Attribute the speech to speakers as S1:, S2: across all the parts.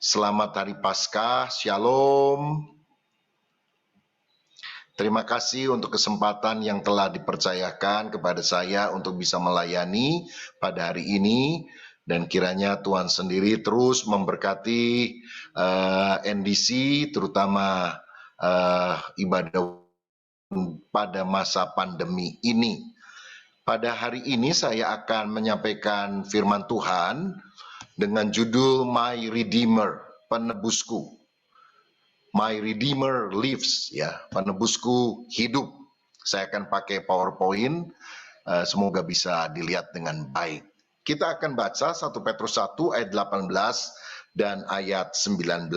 S1: Selamat Hari Paskah, Shalom. Terima kasih untuk kesempatan yang telah dipercayakan kepada saya untuk bisa melayani pada hari ini. Dan kiranya Tuhan sendiri terus memberkati NDC, terutama ibadah pada masa pandemi ini. Pada hari ini saya akan menyampaikan firman Tuhan dengan judul My Redeemer, penebusku. My Redeemer lives, ya, penebusku hidup. Saya akan pakai PowerPoint, semoga bisa dilihat dengan baik. Kita akan baca 1 Petrus 1 ayat 18 dan ayat 19.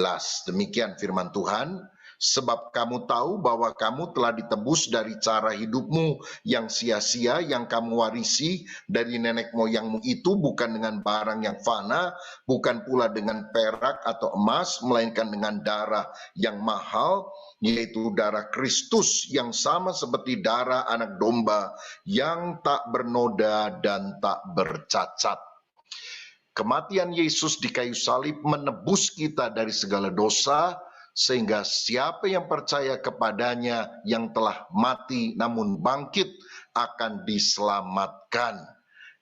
S1: Demikian firman Tuhan. Sebab kamu tahu bahwa kamu telah ditebus dari cara hidupmu yang sia-sia yang kamu warisi dari nenek moyangmu itu, bukan dengan barang yang fana, bukan pula dengan perak atau emas, melainkan dengan darah yang mahal, yaitu darah Kristus yang sama seperti darah anak domba yang tak bernoda dan tak bercacat. Kematian Yesus di kayu salib menebus kita dari segala dosa, sehingga siapa yang percaya kepadanya yang telah mati namun bangkit akan diselamatkan.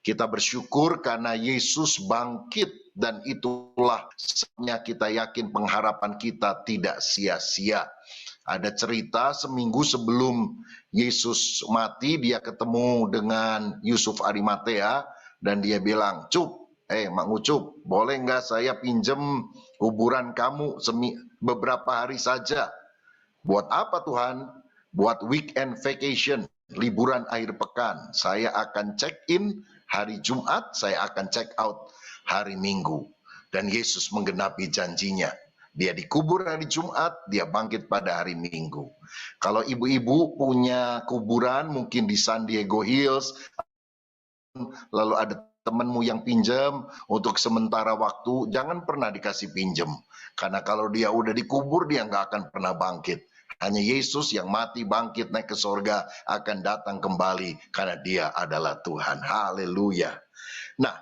S1: Kita bersyukur karena Yesus bangkit, dan itulah sebabnya kita yakin pengharapan kita tidak sia-sia. Ada cerita seminggu sebelum Yesus mati, dia ketemu dengan Yusuf Arimatea dan dia bilang, Mak Ucup, boleh nggak saya pinjem kuburan kamu beberapa hari saja? Buat apa Tuhan? Buat weekend vacation, liburan akhir pekan. Saya akan check in hari Jumat, saya akan check out hari Minggu. Dan Yesus menggenapi janjinya. Dia dikubur hari Jumat, dia bangkit pada hari Minggu. Kalau ibu-ibu punya kuburan mungkin di San Diego Hills, lalu ada temanmu yang pinjam untuk sementara waktu, jangan pernah dikasih pinjam. Karena kalau dia udah dikubur, dia nggak akan pernah bangkit. Hanya Yesus yang mati, bangkit, naik ke sorga, akan datang kembali karena dia adalah Tuhan. Haleluya. Nah,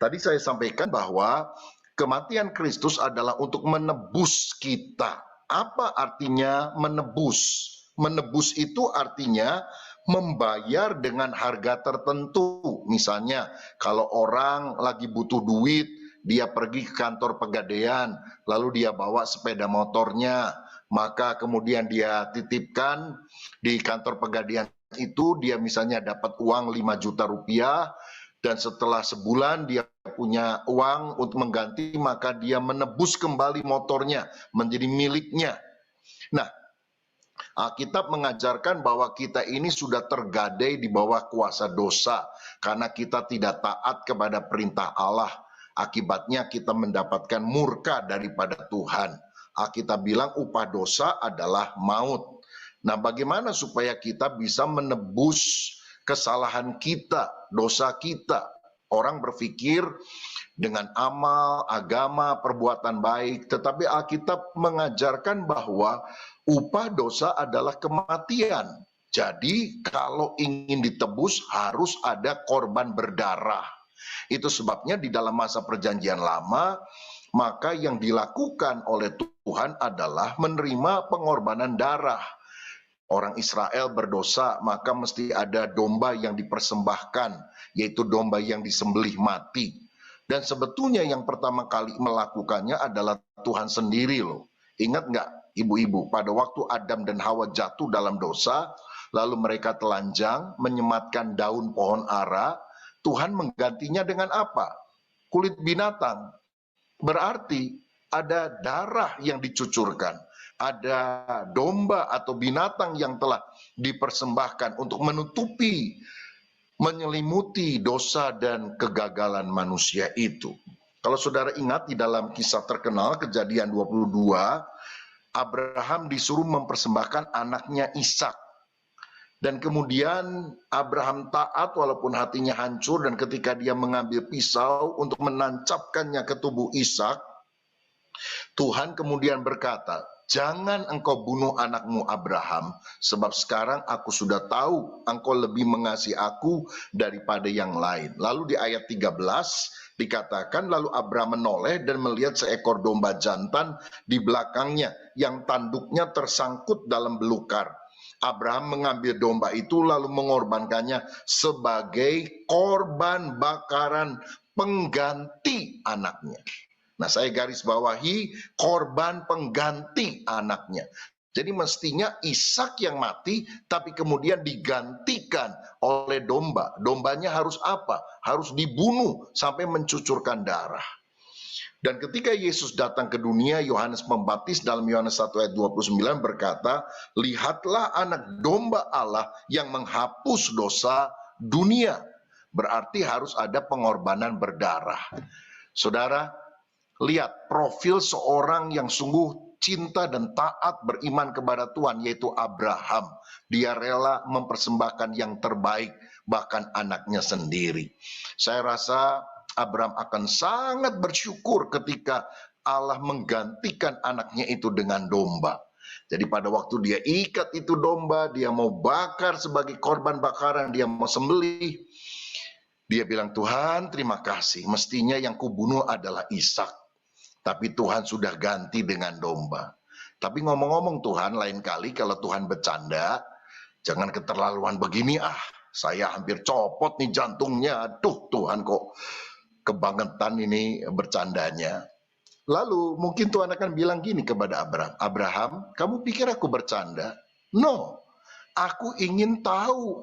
S1: tadi saya sampaikan bahwa kematian Kristus adalah untuk menebus kita. Apa artinya menebus? Menebus itu artinya membayar dengan harga tertentu. Misalnya kalau orang lagi butuh duit, dia pergi ke kantor pegadaian, lalu dia bawa sepeda motornya, maka kemudian dia titipkan di kantor pegadaian itu, dia misalnya dapat uang 5 juta rupiah, dan setelah sebulan dia punya uang untuk mengganti, maka dia menebus kembali motornya menjadi miliknya. Nah, Alkitab mengajarkan bahwa kita ini sudah tergadai di bawah kuasa dosa karena kita tidak taat kepada perintah Allah. Akibatnya kita mendapatkan murka daripada Tuhan. Alkitab bilang upah dosa adalah maut. Nah, bagaimana supaya kita bisa menebus kesalahan kita, dosa kita? Orang berpikir dengan amal, agama, perbuatan baik, tetapi Alkitab mengajarkan bahwa upah dosa adalah kematian. Jadi kalau ingin ditebus harus ada korban berdarah. Itu sebabnya di dalam masa perjanjian lama, maka yang dilakukan oleh Tuhan adalah menerima pengorbanan darah. Orang Israel berdosa, maka mesti ada domba yang dipersembahkan, yaitu domba yang disembelih mati. Dan sebetulnya yang pertama kali melakukannya adalah Tuhan sendiri loh. Ingat nggak ibu-ibu, pada waktu Adam dan Hawa jatuh dalam dosa, lalu mereka telanjang, menyematkan daun pohon ara, Tuhan menggantinya dengan apa? Kulit binatang. Berarti ada darah yang dicucurkan, ada domba atau binatang yang telah dipersembahkan untuk menutupi, menyelimuti dosa dan kegagalan manusia itu. Kalau saudara ingat di dalam kisah terkenal Kejadian 22, Abraham disuruh mempersembahkan anaknya Ishak. Dan kemudian Abraham taat walaupun hatinya hancur, dan ketika dia mengambil pisau untuk menancapkannya ke tubuh Ishak, Tuhan kemudian berkata, "Jangan engkau bunuh anakmu Abraham, sebab sekarang aku sudah tahu engkau lebih mengasihi aku daripada yang lain." Lalu di ayat 13 dikatakan, lalu Abraham menoleh dan melihat seekor domba jantan di belakangnya yang tanduknya tersangkut dalam belukar. Abraham mengambil domba itu lalu mengorbankannya sebagai korban bakaran pengganti anaknya. Nah, saya garis bawahi korban pengganti anaknya. Jadi mestinya Ishak yang mati, tapi kemudian digantikan oleh domba. Dombanya harus apa? Harus dibunuh sampai mencucurkan darah. Dan ketika Yesus datang ke dunia, Yohanes Pembaptis dalam Yohanes 1 ayat 29 berkata, "Lihatlah anak domba Allah yang menghapus dosa dunia." Berarti harus ada pengorbanan berdarah. Saudara, lihat profil seorang yang sungguh cinta dan taat beriman kepada Tuhan, yaitu Abraham. Dia rela mempersembahkan yang terbaik, bahkan anaknya sendiri. Saya rasa Abraham akan sangat bersyukur ketika Allah menggantikan anaknya itu dengan domba. Jadi pada waktu dia ikat itu domba, dia mau bakar sebagai korban bakaran, dia mau sembelih, dia bilang, "Tuhan, terima kasih. Mestinya yang kubunuh adalah Ishak. Tapi Tuhan sudah ganti dengan domba." Tapi ngomong-ngomong Tuhan, lain kali kalau Tuhan bercanda, jangan keterlaluan begini, saya hampir copot nih jantungnya. Aduh Tuhan, kok kebangetan ini bercandanya. Lalu mungkin Tuhan akan bilang gini kepada Abraham, "Abraham, kamu pikir aku bercanda? No, aku ingin tahu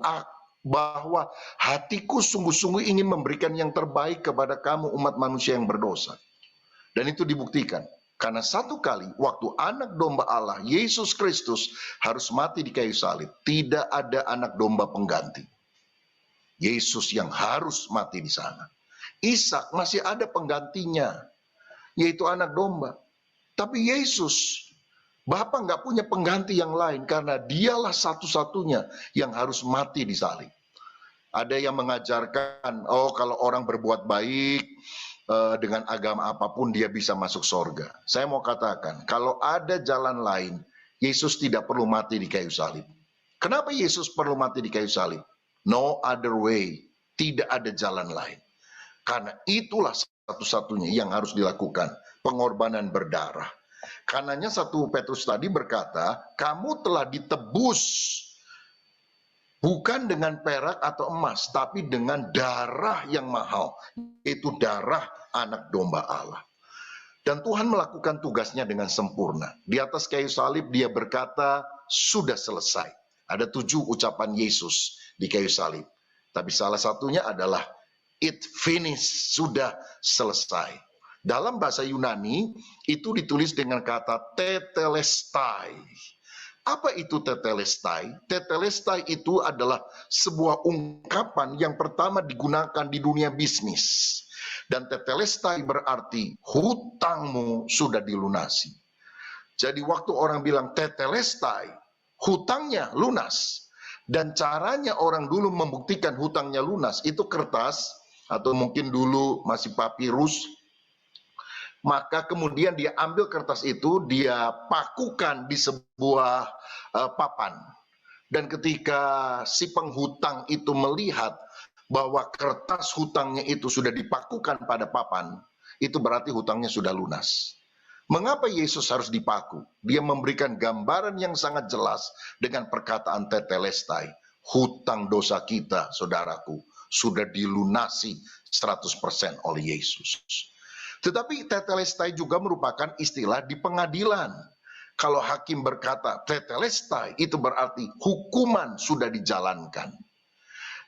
S1: bahwa hatiku sungguh-sungguh ingin memberikan yang terbaik kepada kamu umat manusia yang berdosa." Dan itu dibuktikan. Karena satu kali waktu anak domba Allah, Yesus Kristus, harus mati di kayu salib, tidak ada anak domba pengganti. Yesus yang harus mati di sana. Ishak masih ada penggantinya, yaitu anak domba. Tapi Yesus, Bapa nggak punya pengganti yang lain karena dialah satu-satunya yang harus mati di salib. Ada yang mengajarkan, kalau orang berbuat baik, dengan agama apapun dia bisa masuk sorga. Saya mau katakan, kalau ada jalan lain, Yesus tidak perlu mati di kayu salib. Kenapa Yesus perlu mati di kayu salib? No other way. Tidak ada jalan lain. Karena itulah satu-satunya yang harus dilakukan, pengorbanan berdarah. Karenanya 1 Petrus tadi berkata, kamu telah ditebus bukan dengan perak atau emas, tapi dengan darah yang mahal, yaitu darah anak domba Allah. Dan Tuhan melakukan tugasnya dengan sempurna. Di atas kayu salib dia berkata, sudah selesai. Ada 7 ucapan Yesus di kayu salib. Tapi salah satunya adalah, it finished, sudah selesai. Dalam bahasa Yunani, itu ditulis dengan kata tetelestai. Apa itu tetelestai? Tetelestai itu adalah sebuah ungkapan yang pertama digunakan di dunia bisnis. Dan tetelestai berarti hutangmu sudah dilunasi. Jadi waktu orang bilang tetelestai, hutangnya lunas. Dan caranya orang dulu membuktikan hutangnya lunas, itu kertas, atau mungkin dulu masih papirus. Maka kemudian dia ambil kertas itu, dia pakukan di sebuah papan. Dan ketika si penghutang itu melihat bahwa kertas hutangnya itu sudah dipakukan pada papan, itu berarti hutangnya sudah lunas. Mengapa Yesus harus dipaku? Dia memberikan gambaran yang sangat jelas dengan perkataan tetelestai. Hutang dosa kita, saudaraku, sudah dilunasi 100% oleh Yesus. Tetapi tetelestai juga merupakan istilah di pengadilan. Kalau hakim berkata tetelestai, itu berarti hukuman sudah dijalankan.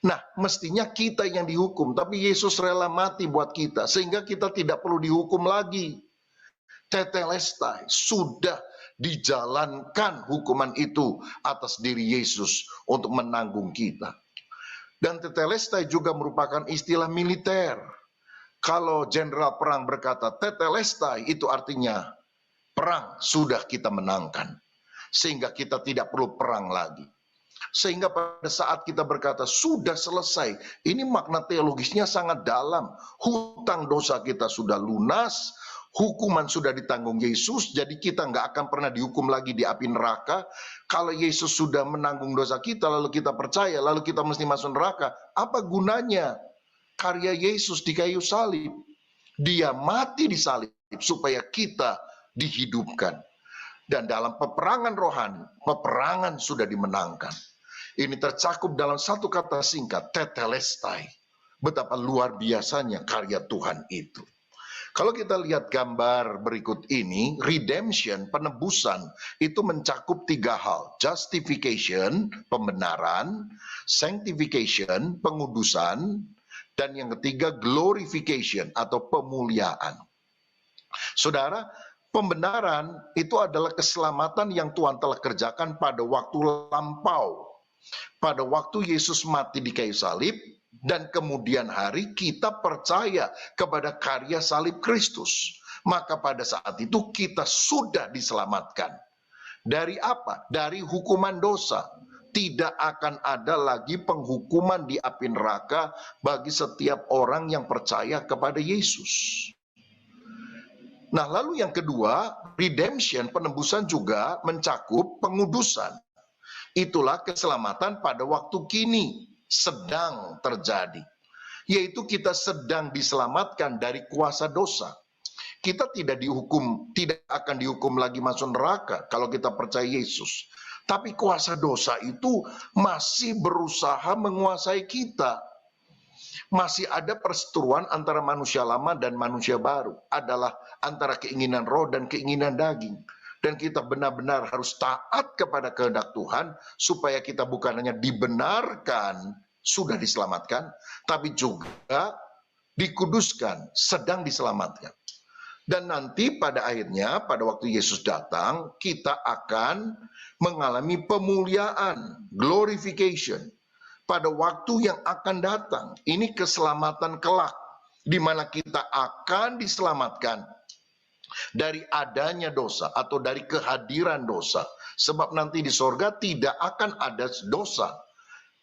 S1: Nah, mestinya kita yang dihukum, tapi Yesus rela mati buat kita, sehingga kita tidak perlu dihukum lagi. Tetelestai, sudah dijalankan hukuman itu atas diri Yesus untuk menanggung kita. Dan tetelestai juga merupakan istilah militer. Kalau jenderal perang berkata tetelestai, itu artinya perang sudah kita menangkan. Sehingga kita tidak perlu perang lagi. Sehingga pada saat kita berkata sudah selesai, ini makna teologisnya sangat dalam. Hutang dosa kita sudah lunas, Hukuman sudah ditanggung Yesus, jadi kita nggak akan pernah dihukum lagi di api neraka. Kalau Yesus sudah menanggung dosa kita, lalu kita percaya, lalu kita mesti masuk neraka. Apa gunanya karya Yesus di kayu salib? Dia mati di salib supaya kita dihidupkan. Dan dalam peperangan rohani, peperangan sudah dimenangkan. Ini tercakup dalam satu kata singkat, tetelestai. Betapa luar biasanya karya Tuhan itu. Kalau kita lihat gambar berikut ini, redemption, penebusan, itu mencakup 3 hal. Justification, pembenaran, sanctification, pengudusan, dan yang ketiga glorification atau pemuliaan. Saudara, pembenaran itu adalah keselamatan yang Tuhan telah kerjakan pada waktu lampau. Pada waktu Yesus mati di kayu salib, dan kemudian hari kita percaya kepada karya salib Kristus. Maka pada saat itu kita sudah diselamatkan. Dari apa? Dari hukuman dosa. Tidak akan ada lagi penghukuman di api neraka bagi setiap orang yang percaya kepada Yesus. Nah, lalu yang kedua, redemption, penebusan juga mencakup pengudusan. Itulah keselamatan pada waktu kini sedang terjadi, yaitu kita sedang diselamatkan dari kuasa dosa. Kita tidak dihukum, tidak akan dihukum lagi masuk neraka kalau kita percaya Yesus. Tapi kuasa dosa itu masih berusaha menguasai kita. Masih ada perseteruan antara manusia lama dan manusia baru, adalah antara keinginan roh dan keinginan daging. Dan kita benar-benar harus taat kepada kehendak Tuhan, supaya kita bukan hanya dibenarkan, sudah diselamatkan, tapi juga dikuduskan, sedang diselamatkan. Dan nanti pada akhirnya, pada waktu Yesus datang, kita akan mengalami pemuliaan, glorification. Pada waktu yang akan datang, ini keselamatan kelak, di mana kita akan diselamatkan dari adanya dosa atau dari kehadiran dosa. Sebab nanti di sorga tidak akan ada dosa.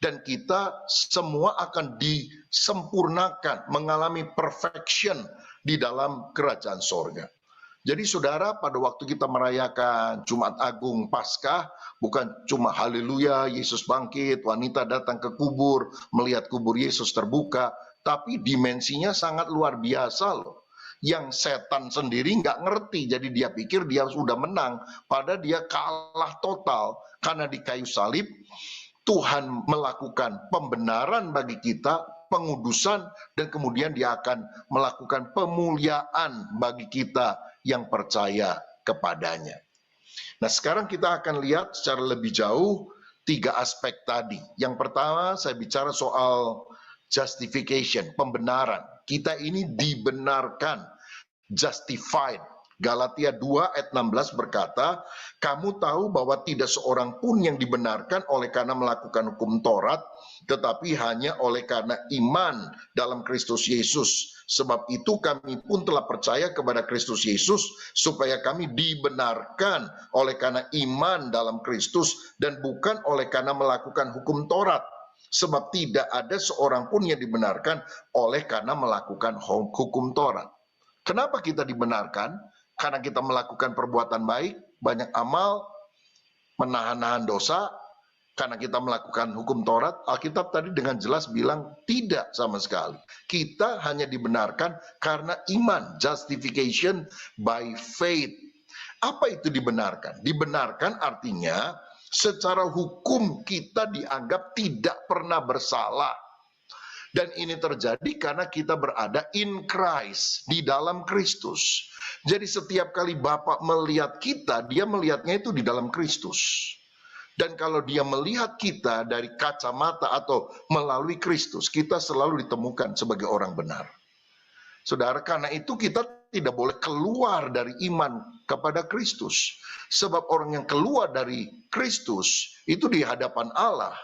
S1: Dan kita semua akan disempurnakan, mengalami perfection di dalam kerajaan sorga. Jadi saudara, pada waktu kita merayakan Jumat Agung Paskah, bukan cuma haleluya, Yesus bangkit, wanita datang ke kubur, melihat kubur Yesus terbuka, tapi dimensinya sangat luar biasa loh. Yang setan sendiri nggak ngerti, jadi dia pikir dia sudah menang, padahal dia kalah total. Karena di kayu salib, Tuhan melakukan pembenaran bagi kita, pengudusan, dan kemudian dia akan melakukan pemuliaan bagi kita yang percaya kepadanya. Nah, sekarang kita akan lihat secara lebih jauh 3 aspek tadi. Yang pertama, saya bicara soal justification, pembenaran. Kita ini dibenarkan, justified. Galatia 2 ayat 16 berkata, kamu tahu bahwa tidak seorang pun yang dibenarkan oleh karena melakukan hukum Taurat, tetapi hanya oleh karena iman dalam Kristus Yesus. Sebab itu kami pun telah percaya kepada Kristus Yesus, supaya kami dibenarkan oleh karena iman dalam Kristus, dan bukan oleh karena melakukan hukum Taurat. Sebab tidak ada seorang pun yang dibenarkan oleh karena melakukan hukum Taurat. Kenapa kita dibenarkan? Karena kita melakukan perbuatan baik, banyak amal, menahan-nahan dosa. Karena kita melakukan hukum Taurat, Alkitab tadi dengan jelas bilang tidak sama sekali. Kita hanya dibenarkan karena iman, justification by faith. Apa itu dibenarkan? Dibenarkan artinya secara hukum kita dianggap tidak pernah bersalah. Dan ini terjadi karena kita berada in Christ, di dalam Kristus. Jadi setiap kali Bapak melihat kita, dia melihatnya itu di dalam Kristus. Dan kalau dia melihat kita dari kacamata atau melalui Kristus, kita selalu ditemukan sebagai orang benar. Saudara, karena itu kita tidak boleh keluar dari iman kepada Kristus. Sebab orang yang keluar dari Kristus, itu di hadapan Allah,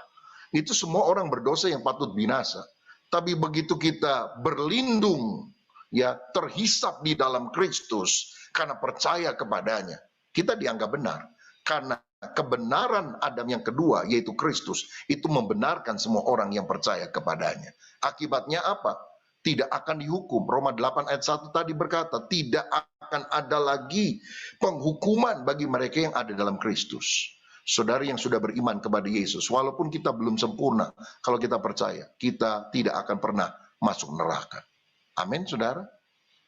S1: itu semua orang berdosa yang patut binasa. Tapi begitu kita berlindung, ya, terhisap di dalam Kristus karena percaya kepadanya, kita dianggap benar. Karena kebenaran Adam yang kedua, yaitu Kristus, itu membenarkan semua orang yang percaya kepadanya. Akibatnya apa? Tidak akan dihukum. Roma 8 ayat 1 tadi berkata, tidak akan ada lagi penghukuman bagi mereka yang ada dalam Kristus. Saudara yang sudah beriman kepada Yesus, walaupun kita belum sempurna, kalau kita percaya, kita tidak akan pernah masuk neraka. Amin, saudara.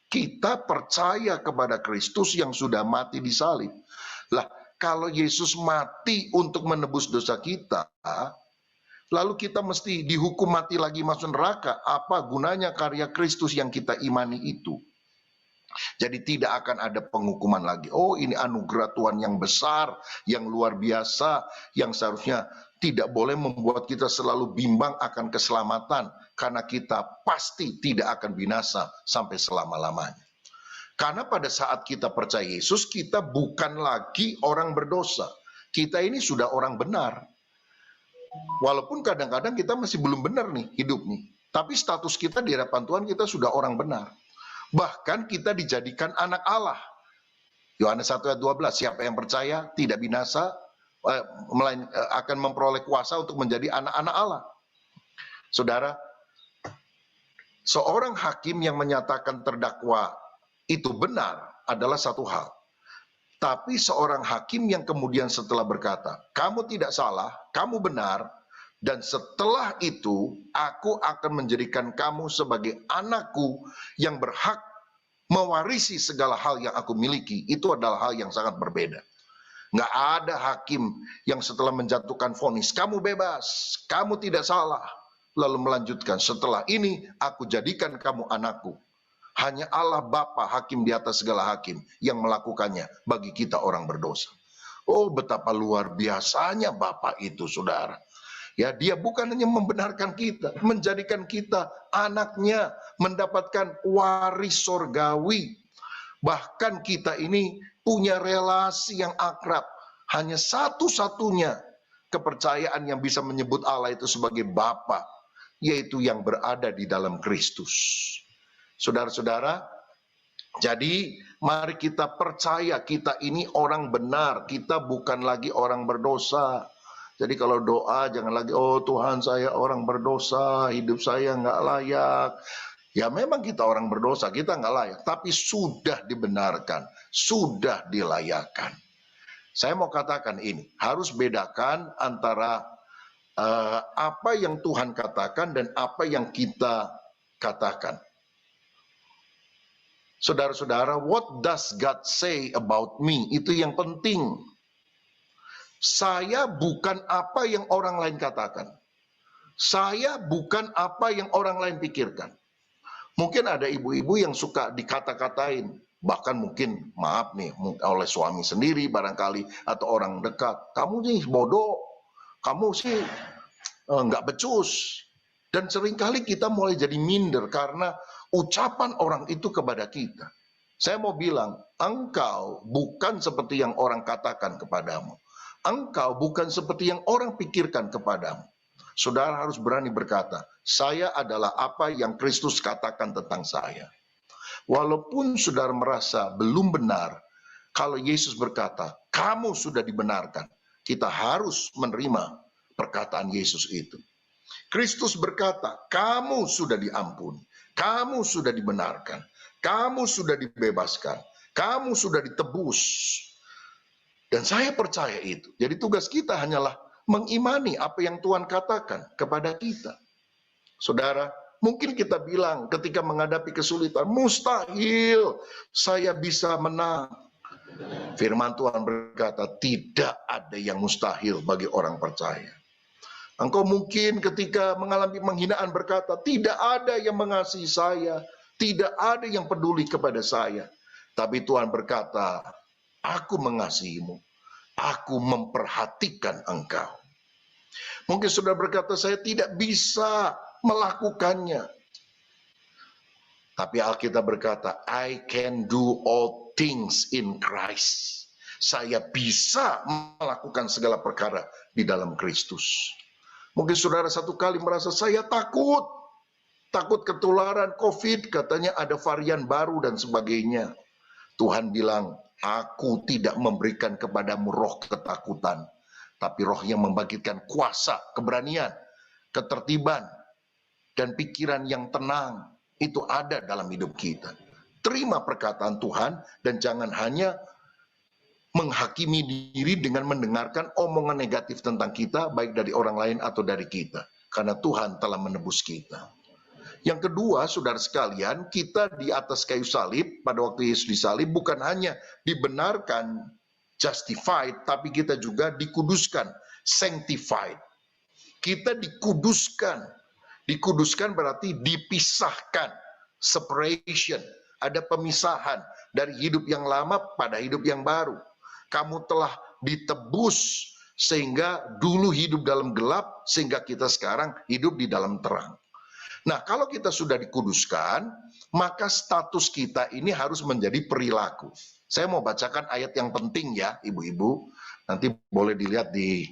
S1: Kita percaya kepada Kristus yang sudah mati di salib. Lah, kalau Yesus mati untuk menebus dosa kita, lalu kita mesti dihukum mati lagi masuk neraka. Apa gunanya karya Kristus yang kita imani itu? Jadi tidak akan ada penghukuman lagi. Oh, ini anugerah Tuhan yang besar, yang luar biasa, yang seharusnya tidak boleh membuat kita selalu bimbang akan keselamatan, karena kita pasti tidak akan binasa sampai selama-lamanya. Karena pada saat kita percaya Yesus, kita bukan lagi orang berdosa. Kita ini sudah orang benar. Walaupun kadang-kadang kita masih belum benar nih hidup nih. Tapi status kita di hadapan Tuhan, kita sudah orang benar. Bahkan kita dijadikan anak Allah. Yohanes 1 ayat 12, siapa yang percaya tidak binasa, akan memperoleh kuasa untuk menjadi anak-anak Allah. Saudara, seorang hakim yang menyatakan terdakwa itu benar adalah satu hal. Tapi seorang hakim yang kemudian setelah berkata, kamu tidak salah, kamu benar, dan setelah itu aku akan menjadikan kamu sebagai anakku yang berhak mewarisi segala hal yang aku miliki, itu adalah hal yang sangat berbeda. Nggak ada hakim yang setelah menjatuhkan vonis, kamu bebas, kamu tidak salah, lalu melanjutkan, setelah ini aku jadikan kamu anakku. Hanya Allah Bapa, hakim di atas segala hakim, yang melakukannya bagi kita orang berdosa. Oh, betapa luar biasanya Bapa itu, saudara. Ya, dia bukan hanya membenarkan kita, menjadikan kita anaknya, mendapatkan waris sorgawi. Bahkan kita ini punya relasi yang akrab. Hanya satu-satunya kepercayaan yang bisa menyebut Allah itu sebagai Bapa, yaitu yang berada di dalam Kristus. Saudara-saudara, jadi mari kita percaya kita ini orang benar, kita bukan lagi orang berdosa. Jadi kalau doa jangan lagi, oh Tuhan saya orang berdosa, hidup saya nggak layak. Ya memang kita orang berdosa, kita nggak layak. Tapi sudah dibenarkan, sudah dilayakkan. Saya mau katakan ini, harus bedakan antara apa yang Tuhan katakan dan apa yang kita katakan. Saudara-saudara, what does God say about me? Itu yang penting. Saya bukan apa yang orang lain katakan. Saya bukan apa yang orang lain pikirkan. Mungkin ada ibu-ibu yang suka dikata-katain, bahkan mungkin maaf nih oleh suami sendiri barangkali atau orang dekat. Kamu nih bodoh, kamu sih nggak becus. Dan seringkali kita mulai jadi minder karena ucapan orang itu kepada kita. Saya mau bilang, engkau bukan seperti yang orang katakan kepadamu. Engkau bukan seperti yang orang pikirkan kepadamu. Saudara harus berani berkata, saya adalah apa yang Kristus katakan tentang saya. Walaupun saudara merasa belum benar, kalau Yesus berkata, kamu sudah dibenarkan, kita harus menerima perkataan Yesus itu. Kristus berkata, kamu sudah diampuni, kamu sudah dibenarkan, kamu sudah dibebaskan, kamu sudah ditebus. Dan saya percaya itu. Jadi tugas kita hanyalah mengimani apa yang Tuhan katakan kepada kita. Saudara, mungkin kita bilang ketika menghadapi kesulitan, mustahil saya bisa menang. Firman Tuhan berkata, tidak ada yang mustahil bagi orang percaya. Engkau mungkin ketika mengalami penghinaan berkata, tidak ada yang mengasihi saya, tidak ada yang peduli kepada saya. Tapi Tuhan berkata, aku mengasihimu, aku memperhatikan engkau. Mungkin saudara berkata, saya tidak bisa melakukannya. Tapi Alkitab berkata, I can do all things in Christ. Saya bisa melakukan segala perkara di dalam Kristus. Mungkin saudara satu kali merasa saya takut ketularan COVID, katanya ada varian baru dan sebagainya. Tuhan bilang, aku tidak memberikan kepadamu roh ketakutan, tapi roh yang membangkitkan kuasa, keberanian, ketertiban, dan pikiran yang tenang. Itu ada dalam hidup kita. Terima perkataan Tuhan dan jangan hanya menghakimi diri dengan mendengarkan omongan negatif tentang kita, baik dari orang lain atau dari kita. Karena Tuhan telah menebus kita. Yang kedua, saudara sekalian, kita di atas kayu salib, pada waktu Yesus disalib, bukan hanya dibenarkan, justified, tapi kita juga dikuduskan, sanctified. Kita dikuduskan. Dikuduskan berarti dipisahkan, separation. Ada pemisahan dari hidup yang lama pada hidup yang baru. Kamu telah ditebus sehingga dulu hidup dalam gelap, sehingga kita sekarang hidup di dalam terang. Nah, kalau kita sudah dikuduskan, maka status kita ini harus menjadi perilaku. Saya mau bacakan ayat yang penting ya, ibu-ibu. Nanti boleh dilihat di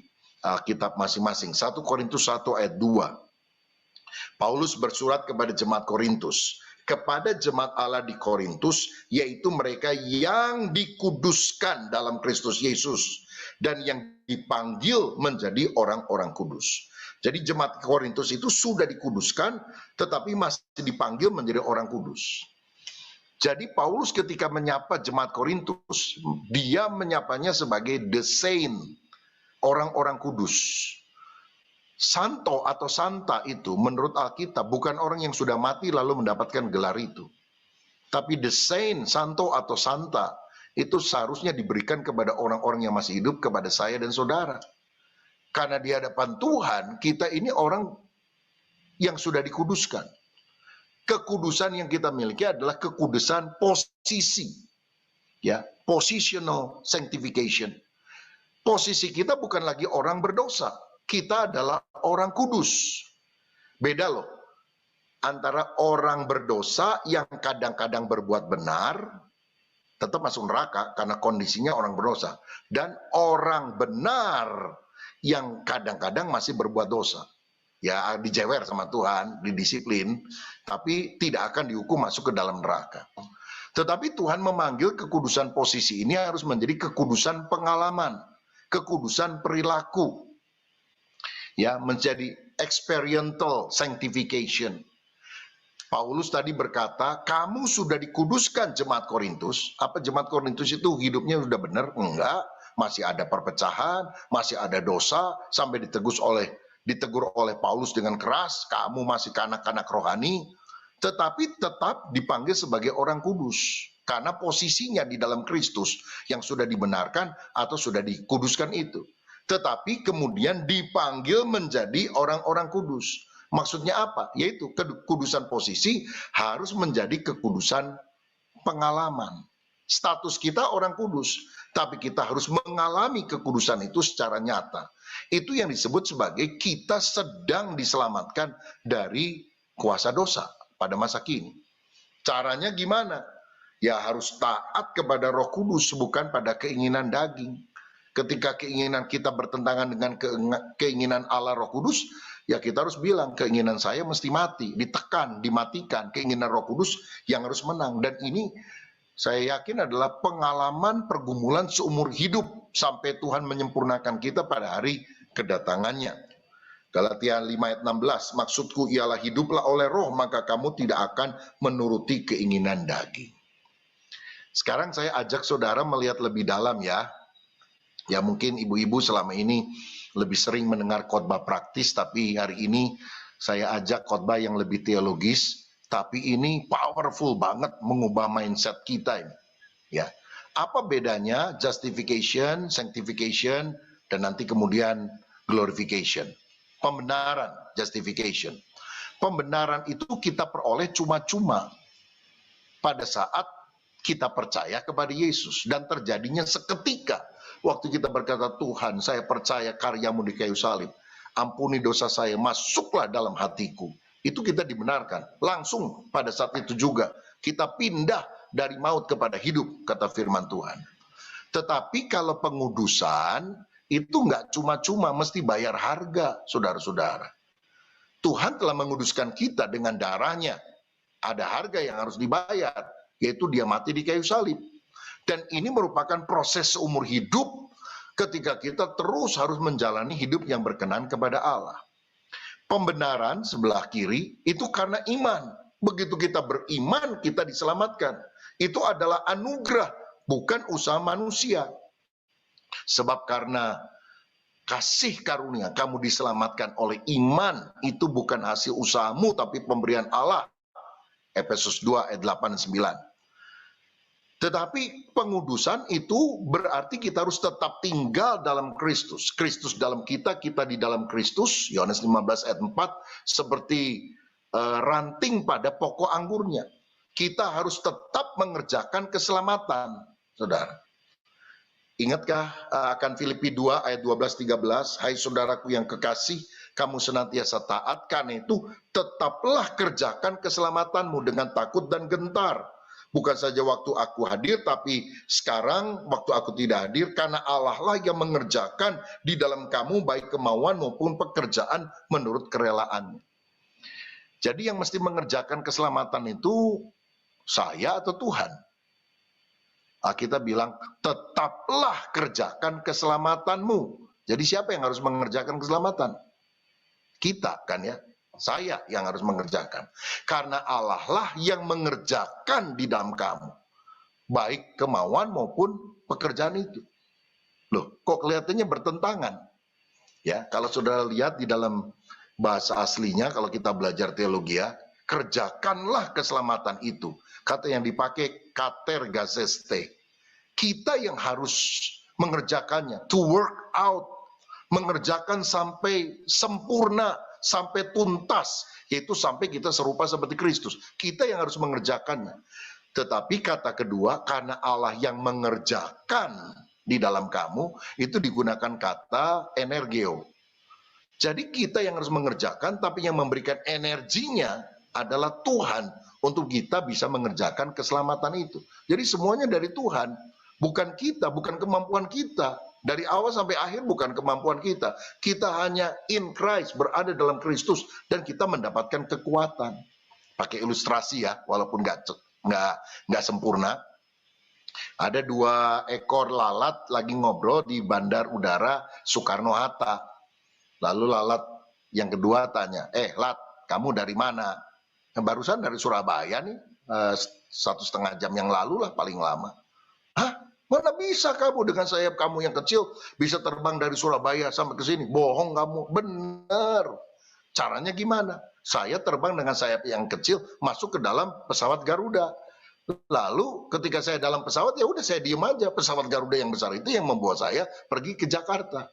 S1: kitab masing-masing. 1 Korintus 1 ayat 2. Paulus bersurat kepada jemaat Korintus. Kepada jemaat Allah di Korintus, yaitu mereka yang dikuduskan dalam Kristus Yesus. Dan yang dipanggil menjadi orang-orang kudus. Jadi jemaat Korintus itu sudah dikuduskan, tetapi masih dipanggil menjadi orang kudus. Jadi Paulus ketika menyapa jemaat Korintus, dia menyapanya sebagai the saint, orang-orang kudus. Santo atau santa itu menurut Alkitab bukan orang yang sudah mati lalu mendapatkan gelar itu. Tapi the saint, santo atau santa, itu seharusnya diberikan kepada orang-orang yang masih hidup, kepada saya dan saudara. Karena di hadapan Tuhan, kita ini orang yang sudah dikuduskan. Kekudusan yang kita miliki adalah kekudusan posisi. Ya, positional sanctification. Posisi kita bukan lagi orang berdosa. Kita adalah orang kudus. Beda loh. Antara orang berdosa yang kadang-kadang berbuat benar, tetap masuk neraka karena kondisinya orang berdosa. Dan orang benar yang kadang-kadang masih berbuat dosa. Ya, dijewer sama Tuhan, didisiplin, tapi tidak akan dihukum masuk ke dalam neraka. Tetapi Tuhan memanggil kekudusan posisi ini harus menjadi kekudusan pengalaman, kekudusan perilaku. Ya, menjadi experiential sanctification. Paulus tadi berkata, kamu sudah dikuduskan jemaat Korintus. Apa jemaat Korintus itu hidupnya sudah benar? Enggak. Masih ada perpecahan, masih ada dosa, sampai ditegur oleh Paulus dengan keras, kamu masih kanak-kanak rohani, tetapi tetap dipanggil sebagai orang kudus, karena posisinya di dalam Kristus yang sudah dibenarkan atau sudah dikuduskan itu. Tetapi kemudian dipanggil menjadi orang-orang kudus. Maksudnya apa? Yaitu kekudusan posisi harus menjadi kekudusan pengalaman. Status kita orang kudus, tapi kita harus mengalami kekudusan itu secara nyata. Itu yang disebut sebagai kita sedang diselamatkan dari kuasa dosa pada masa kini. Caranya gimana? Ya harus taat kepada Roh Kudus, bukan pada keinginan daging. Ketika keinginan kita bertentangan dengan keinginan Allah Roh Kudus, ya kita harus bilang keinginan saya mesti mati, ditekan, dimatikan. Keinginan Roh Kudus yang harus menang. Dan ini saya yakin adalah pengalaman pergumulan seumur hidup sampai Tuhan menyempurnakan kita pada hari kedatangannya. Galatia 5 ayat 16, maksudku ialah hiduplah oleh roh, maka kamu tidak akan menuruti keinginan daging. Sekarang saya ajak saudara melihat lebih dalam ya. Ya mungkin ibu-ibu selama ini lebih sering mendengar khotbah praktis, tapi hari ini saya ajak khotbah yang lebih teologis, tapi ini powerful banget mengubah mindset kita ini. Ya, apa bedanya justification, sanctification, dan nanti kemudian glorification? Pembenaran, justification. Pembenaran itu kita peroleh cuma-cuma pada saat kita percaya kepada Yesus, dan terjadinya seketika. Waktu kita berkata, Tuhan saya percaya karyamu di kayu salib, ampuni dosa saya, masuklah dalam hatiku. Itu kita dibenarkan. Langsung pada saat itu juga kita pindah dari maut kepada hidup, kata firman Tuhan. Tetapi kalau pengudusan, itu nggak cuma-cuma, mesti bayar harga, saudara-saudara. Tuhan telah menguduskan kita dengan darahnya. Ada harga yang harus dibayar, yaitu dia mati di kayu salib. Dan ini merupakan proses seumur hidup ketika kita terus harus menjalani hidup yang berkenan kepada Allah. Pembenaran sebelah kiri itu karena iman. Begitu kita beriman, kita diselamatkan. Itu adalah anugerah, bukan usaha manusia. Sebab karena kasih karunia kamu diselamatkan oleh iman, itu bukan hasil usahamu tapi pemberian Allah. Efesus 2 ayat 8 dan 9. Tetapi pengudusan itu berarti kita harus tetap tinggal dalam Kristus. Kristus dalam kita, kita di dalam Kristus. Yohanes 15 ayat 4, seperti ranting pada pokok anggurnya. Kita harus tetap mengerjakan keselamatan, saudara. Ingatkah akan Filipi 2 ayat 12-13, hai saudaraku yang kekasih, kamu senantiasa taat, karena itu tetaplah kerjakan keselamatanmu dengan takut dan gentar. Bukan saja waktu aku hadir, tapi sekarang waktu aku tidak hadir, karena Allah lah yang mengerjakan di dalam kamu baik kemauan maupun pekerjaan menurut kerelaannya. Jadi yang mesti mengerjakan keselamatan itu saya atau Tuhan? Kita bilang tetaplah kerjakan keselamatanmu. Jadi siapa yang harus mengerjakan keselamatan? Kita kan ya. Saya yang harus mengerjakan. Karena Allah lah yang mengerjakan di dalam kamu. Baik kemauan maupun pekerjaan itu. Loh, kok kelihatannya bertentangan? Ya, kalau saudara lihat di dalam bahasa aslinya, kalau kita belajar teologi ya, kerjakanlah keselamatan itu. Kata yang dipakai katergazeste. Kita yang harus mengerjakannya. To work out. Mengerjakan sampai sempurna. Sampai tuntas, yaitu sampai kita serupa seperti Kristus. Kita yang harus mengerjakannya. Tetapi kata kedua, karena Allah yang mengerjakan di dalam kamu, itu digunakan kata energeo. Jadi kita yang harus mengerjakan, tapi yang memberikan energinya adalah Tuhan untuk kita bisa mengerjakan keselamatan itu. Jadi semuanya dari Tuhan, bukan kita, bukan kemampuan kita. Dari awal sampai akhir bukan kemampuan kita. Kita hanya in Christ, berada dalam Kristus, dan kita mendapatkan kekuatan. Pakai ilustrasi ya, walaupun nggak sempurna. Ada 2 ekor lalat lagi ngobrol di bandar udara Soekarno-Hatta. Lalu lalat yang kedua tanya, Lat, kamu dari mana? Barusan dari Surabaya nih, 1,5 jam yang lalu lah paling lama. Hah? Mana bisa kamu dengan sayap kamu yang kecil bisa terbang dari Surabaya sampai ke sini? Bohong kamu. Benar. Caranya gimana? Saya terbang dengan sayap yang kecil masuk ke dalam pesawat Garuda. Lalu ketika saya dalam pesawat, ya udah saya diem aja. Pesawat Garuda yang besar itu yang membawa saya pergi ke Jakarta.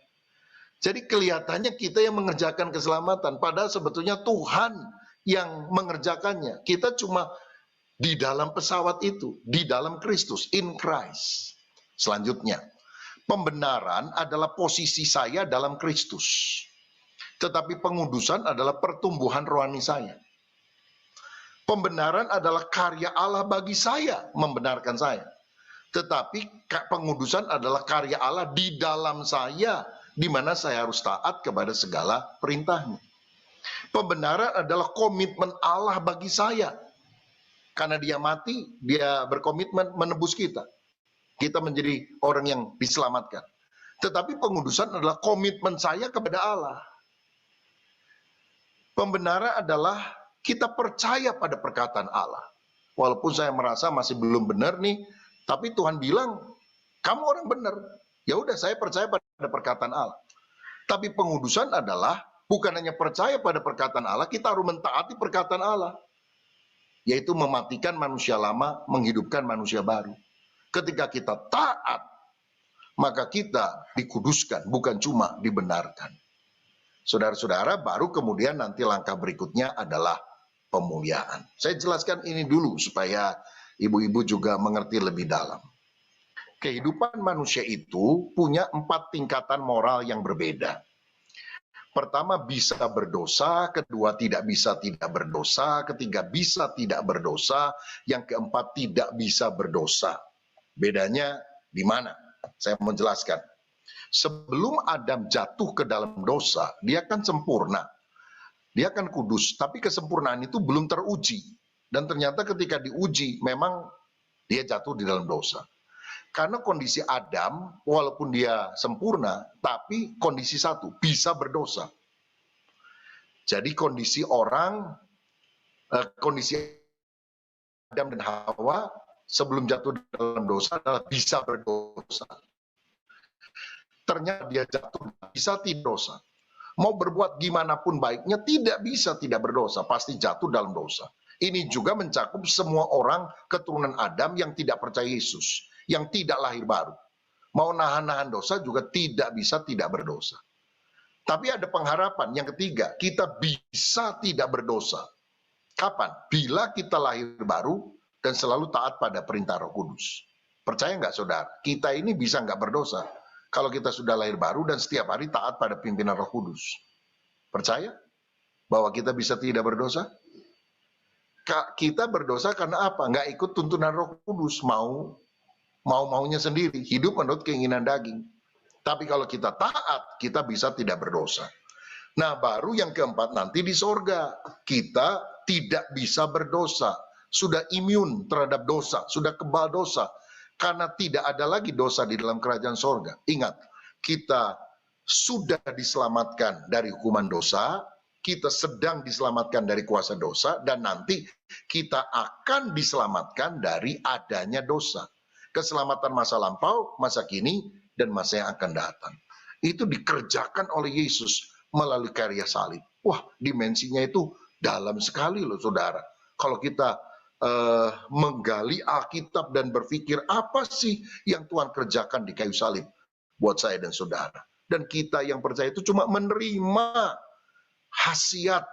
S1: Jadi kelihatannya kita yang mengerjakan keselamatan, padahal sebetulnya Tuhan yang mengerjakannya. Kita cuma di dalam pesawat itu, di dalam Kristus, in Christ. Selanjutnya, pembenaran adalah posisi saya dalam Kristus. Tetapi pengudusan adalah pertumbuhan rohani saya. Pembenaran adalah karya Allah bagi saya, membenarkan saya. Tetapi pengudusan adalah karya Allah di dalam saya, di mana saya harus taat kepada segala perintahnya. Pembenaran adalah komitmen Allah bagi saya. Karena dia mati, dia berkomitmen menebus kita. Kita menjadi orang yang diselamatkan. Tetapi pengudusan adalah komitmen saya kepada Allah. Pembenaran adalah kita percaya pada perkataan Allah. Walaupun saya merasa masih belum benar nih, tapi Tuhan bilang, kamu orang benar. Ya udah, saya percaya pada perkataan Allah. Tapi pengudusan adalah bukan hanya percaya pada perkataan Allah, kita harus mentaati perkataan Allah. Yaitu mematikan manusia lama, menghidupkan manusia baru. Ketika kita taat, maka kita dikuduskan, bukan cuma dibenarkan. Saudara-saudara, baru kemudian nanti langkah berikutnya adalah pemuliaan. Saya jelaskan ini dulu supaya ibu-ibu juga mengerti lebih dalam. Kehidupan manusia itu punya 4 tingkatan moral yang berbeda. Pertama, bisa berdosa, kedua tidak bisa tidak berdosa, ketiga bisa tidak berdosa, yang keempat tidak bisa berdosa. Bedanya di mana? Saya mau jelaskan. Sebelum Adam jatuh ke dalam dosa, dia kan sempurna. Dia kan kudus, tapi kesempurnaan itu belum teruji. Dan ternyata ketika diuji, memang dia jatuh di dalam dosa. Karena kondisi Adam, walaupun dia sempurna, tapi kondisi satu, bisa berdosa. Jadi kondisi orang, kondisi Adam dan Hawa sebelum jatuh dalam dosa adalah bisa berdosa. Ternyata dia jatuh bisa tidak dosa. Mau berbuat gimana pun baiknya tidak bisa tidak berdosa, pasti jatuh dalam dosa. Ini juga mencakup semua orang keturunan Adam yang tidak percaya Yesus, yang tidak lahir baru. Mau nahan-nahan dosa juga tidak bisa tidak berdosa. Tapi ada pengharapan yang ketiga, kita bisa tidak berdosa. Kapan? Bila kita lahir baru dan selalu taat pada perintah Roh Kudus. Percaya nggak saudara? Kita ini bisa nggak berdosa kalau kita sudah lahir baru dan setiap hari taat pada pimpinan Roh Kudus. Percaya bahwa kita bisa tidak berdosa? Kita berdosa karena apa? Nggak ikut tuntunan Roh Kudus, maunya sendiri, hidup menurut keinginan daging. Tapi kalau kita taat, kita bisa tidak berdosa. Nah, baru yang keempat nanti di sorga, kita tidak bisa berdosa. Sudah imun terhadap dosa, sudah kebal dosa. Karena tidak ada lagi dosa di dalam kerajaan sorga. Ingat, kita sudah diselamatkan dari hukuman dosa, kita sedang diselamatkan dari kuasa dosa, dan nanti kita akan diselamatkan dari adanya dosa. Keselamatan masa lampau, masa kini, dan masa yang akan datang. Itu dikerjakan oleh Yesus melalui karya salib. Wah, dimensinya itu dalam sekali loh saudara. Kalau kita menggali Alkitab dan berpikir apa sih yang Tuhan kerjakan di kayu salib buat saya dan saudara. Dan kita yang percaya itu cuma menerima khasiat,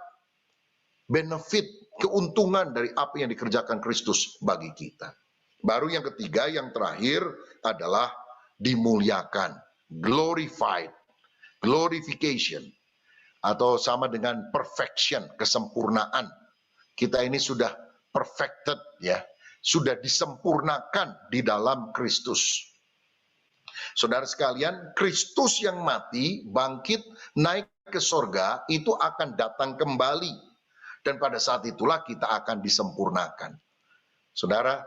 S1: benefit, keuntungan dari apa yang dikerjakan Kristus bagi kita. Baru yang ketiga, yang terakhir adalah dimuliakan, glorified, glorification, atau sama dengan perfection, kesempurnaan. Kita ini sudah perfected ya, sudah disempurnakan di dalam Kristus. Saudara sekalian, Kristus yang mati, bangkit, naik ke sorga, itu akan datang kembali. Dan pada saat itulah kita akan disempurnakan. Saudara,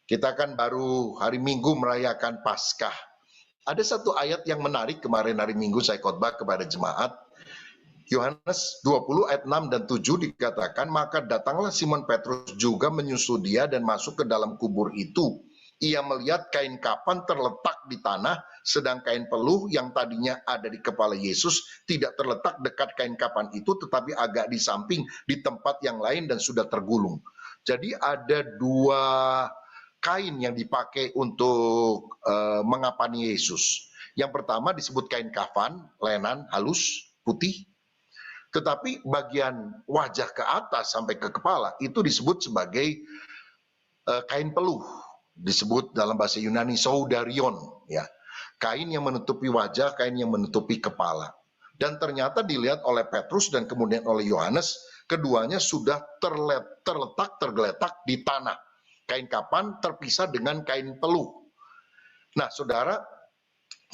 S1: kita kan baru hari Minggu merayakan Paskah. Ada satu ayat yang menarik kemarin hari Minggu saya khotbah kepada jemaat. Yohanes 20 ayat 6 dan 7 dikatakan, maka datanglah Simon Petrus juga menyusul dia dan masuk ke dalam kubur itu. Ia melihat kain kafan terletak di tanah, sedang kain peluh yang tadinya ada di kepala Yesus tidak terletak dekat kain kafan itu, tetapi agak di samping di tempat yang lain dan sudah tergulung. Jadi ada dua kain yang dipakai untuk mengapani Yesus. Yang pertama disebut kain kafan, lenan halus, putih. Tetapi bagian wajah ke atas sampai ke kepala itu disebut sebagai kain peluh. Disebut dalam bahasa Yunani soudarion, ya. Kain yang menutupi wajah, kain yang menutupi kepala. Dan ternyata dilihat oleh Petrus dan kemudian oleh Yohanes, keduanya sudah tergeletak di tanah. Kain kafan terpisah dengan kain peluh. Nah, saudara,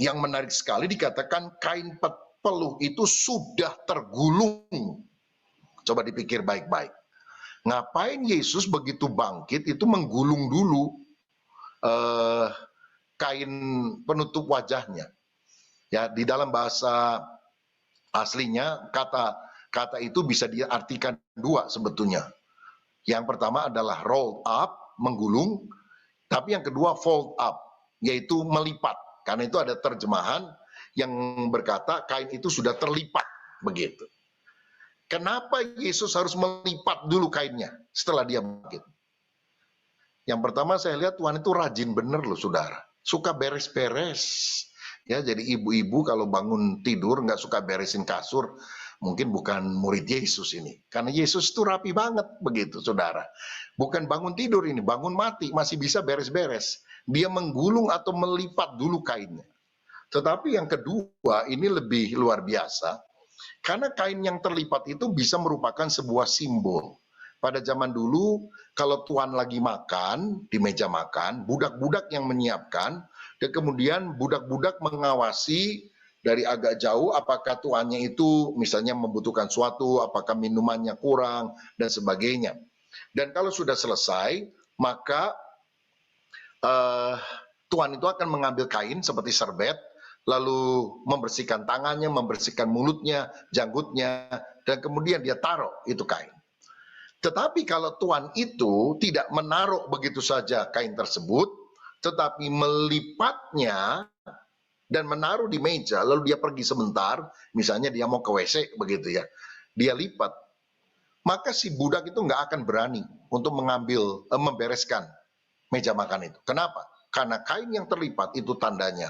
S1: yang menarik sekali dikatakan kain peluh itu sudah tergulung. Coba dipikir baik-baik. Ngapain Yesus begitu bangkit itu menggulung dulu kain penutup wajahnya? Ya, di dalam bahasa aslinya kata itu bisa diartikan dua sebetulnya. Yang pertama adalah roll up, menggulung, tapi yang kedua fold up, yaitu melipat. Karena itu ada terjemahan yang berkata kain itu sudah terlipat begitu. Kenapa Yesus harus melipat dulu kainnya setelah dia bangkit? Yang pertama saya lihat Tuhan itu rajin bener loh saudara, suka beres-beres. Ya, jadi ibu-ibu kalau bangun tidur nggak suka beresin kasur, mungkin bukan murid Yesus ini. Karena Yesus itu rapi banget begitu saudara. Bukan bangun tidur ini, bangun mati masih bisa beres-beres. Dia menggulung atau melipat dulu kainnya. Tetapi yang kedua ini lebih luar biasa. Karena kain yang terlipat itu bisa merupakan sebuah simbol. Pada zaman dulu, kalau tuan lagi makan, di meja makan, budak-budak yang menyiapkan, dan kemudian budak-budak mengawasi dari agak jauh apakah tuannya itu misalnya membutuhkan suatu, apakah minumannya kurang, dan sebagainya. Dan kalau sudah selesai, maka tuan itu akan mengambil kain seperti serbet, lalu membersihkan tangannya, membersihkan mulutnya, janggutnya, dan kemudian dia taruh itu kain. Tetapi kalau tuan itu tidak menaruh begitu saja kain tersebut, tetapi melipatnya dan menaruh di meja, lalu dia pergi sebentar, misalnya dia mau ke WC begitu ya, dia lipat, maka si budak itu nggak akan berani untuk membereskan meja makan itu. Kenapa? Karena kain yang terlipat itu tandanya,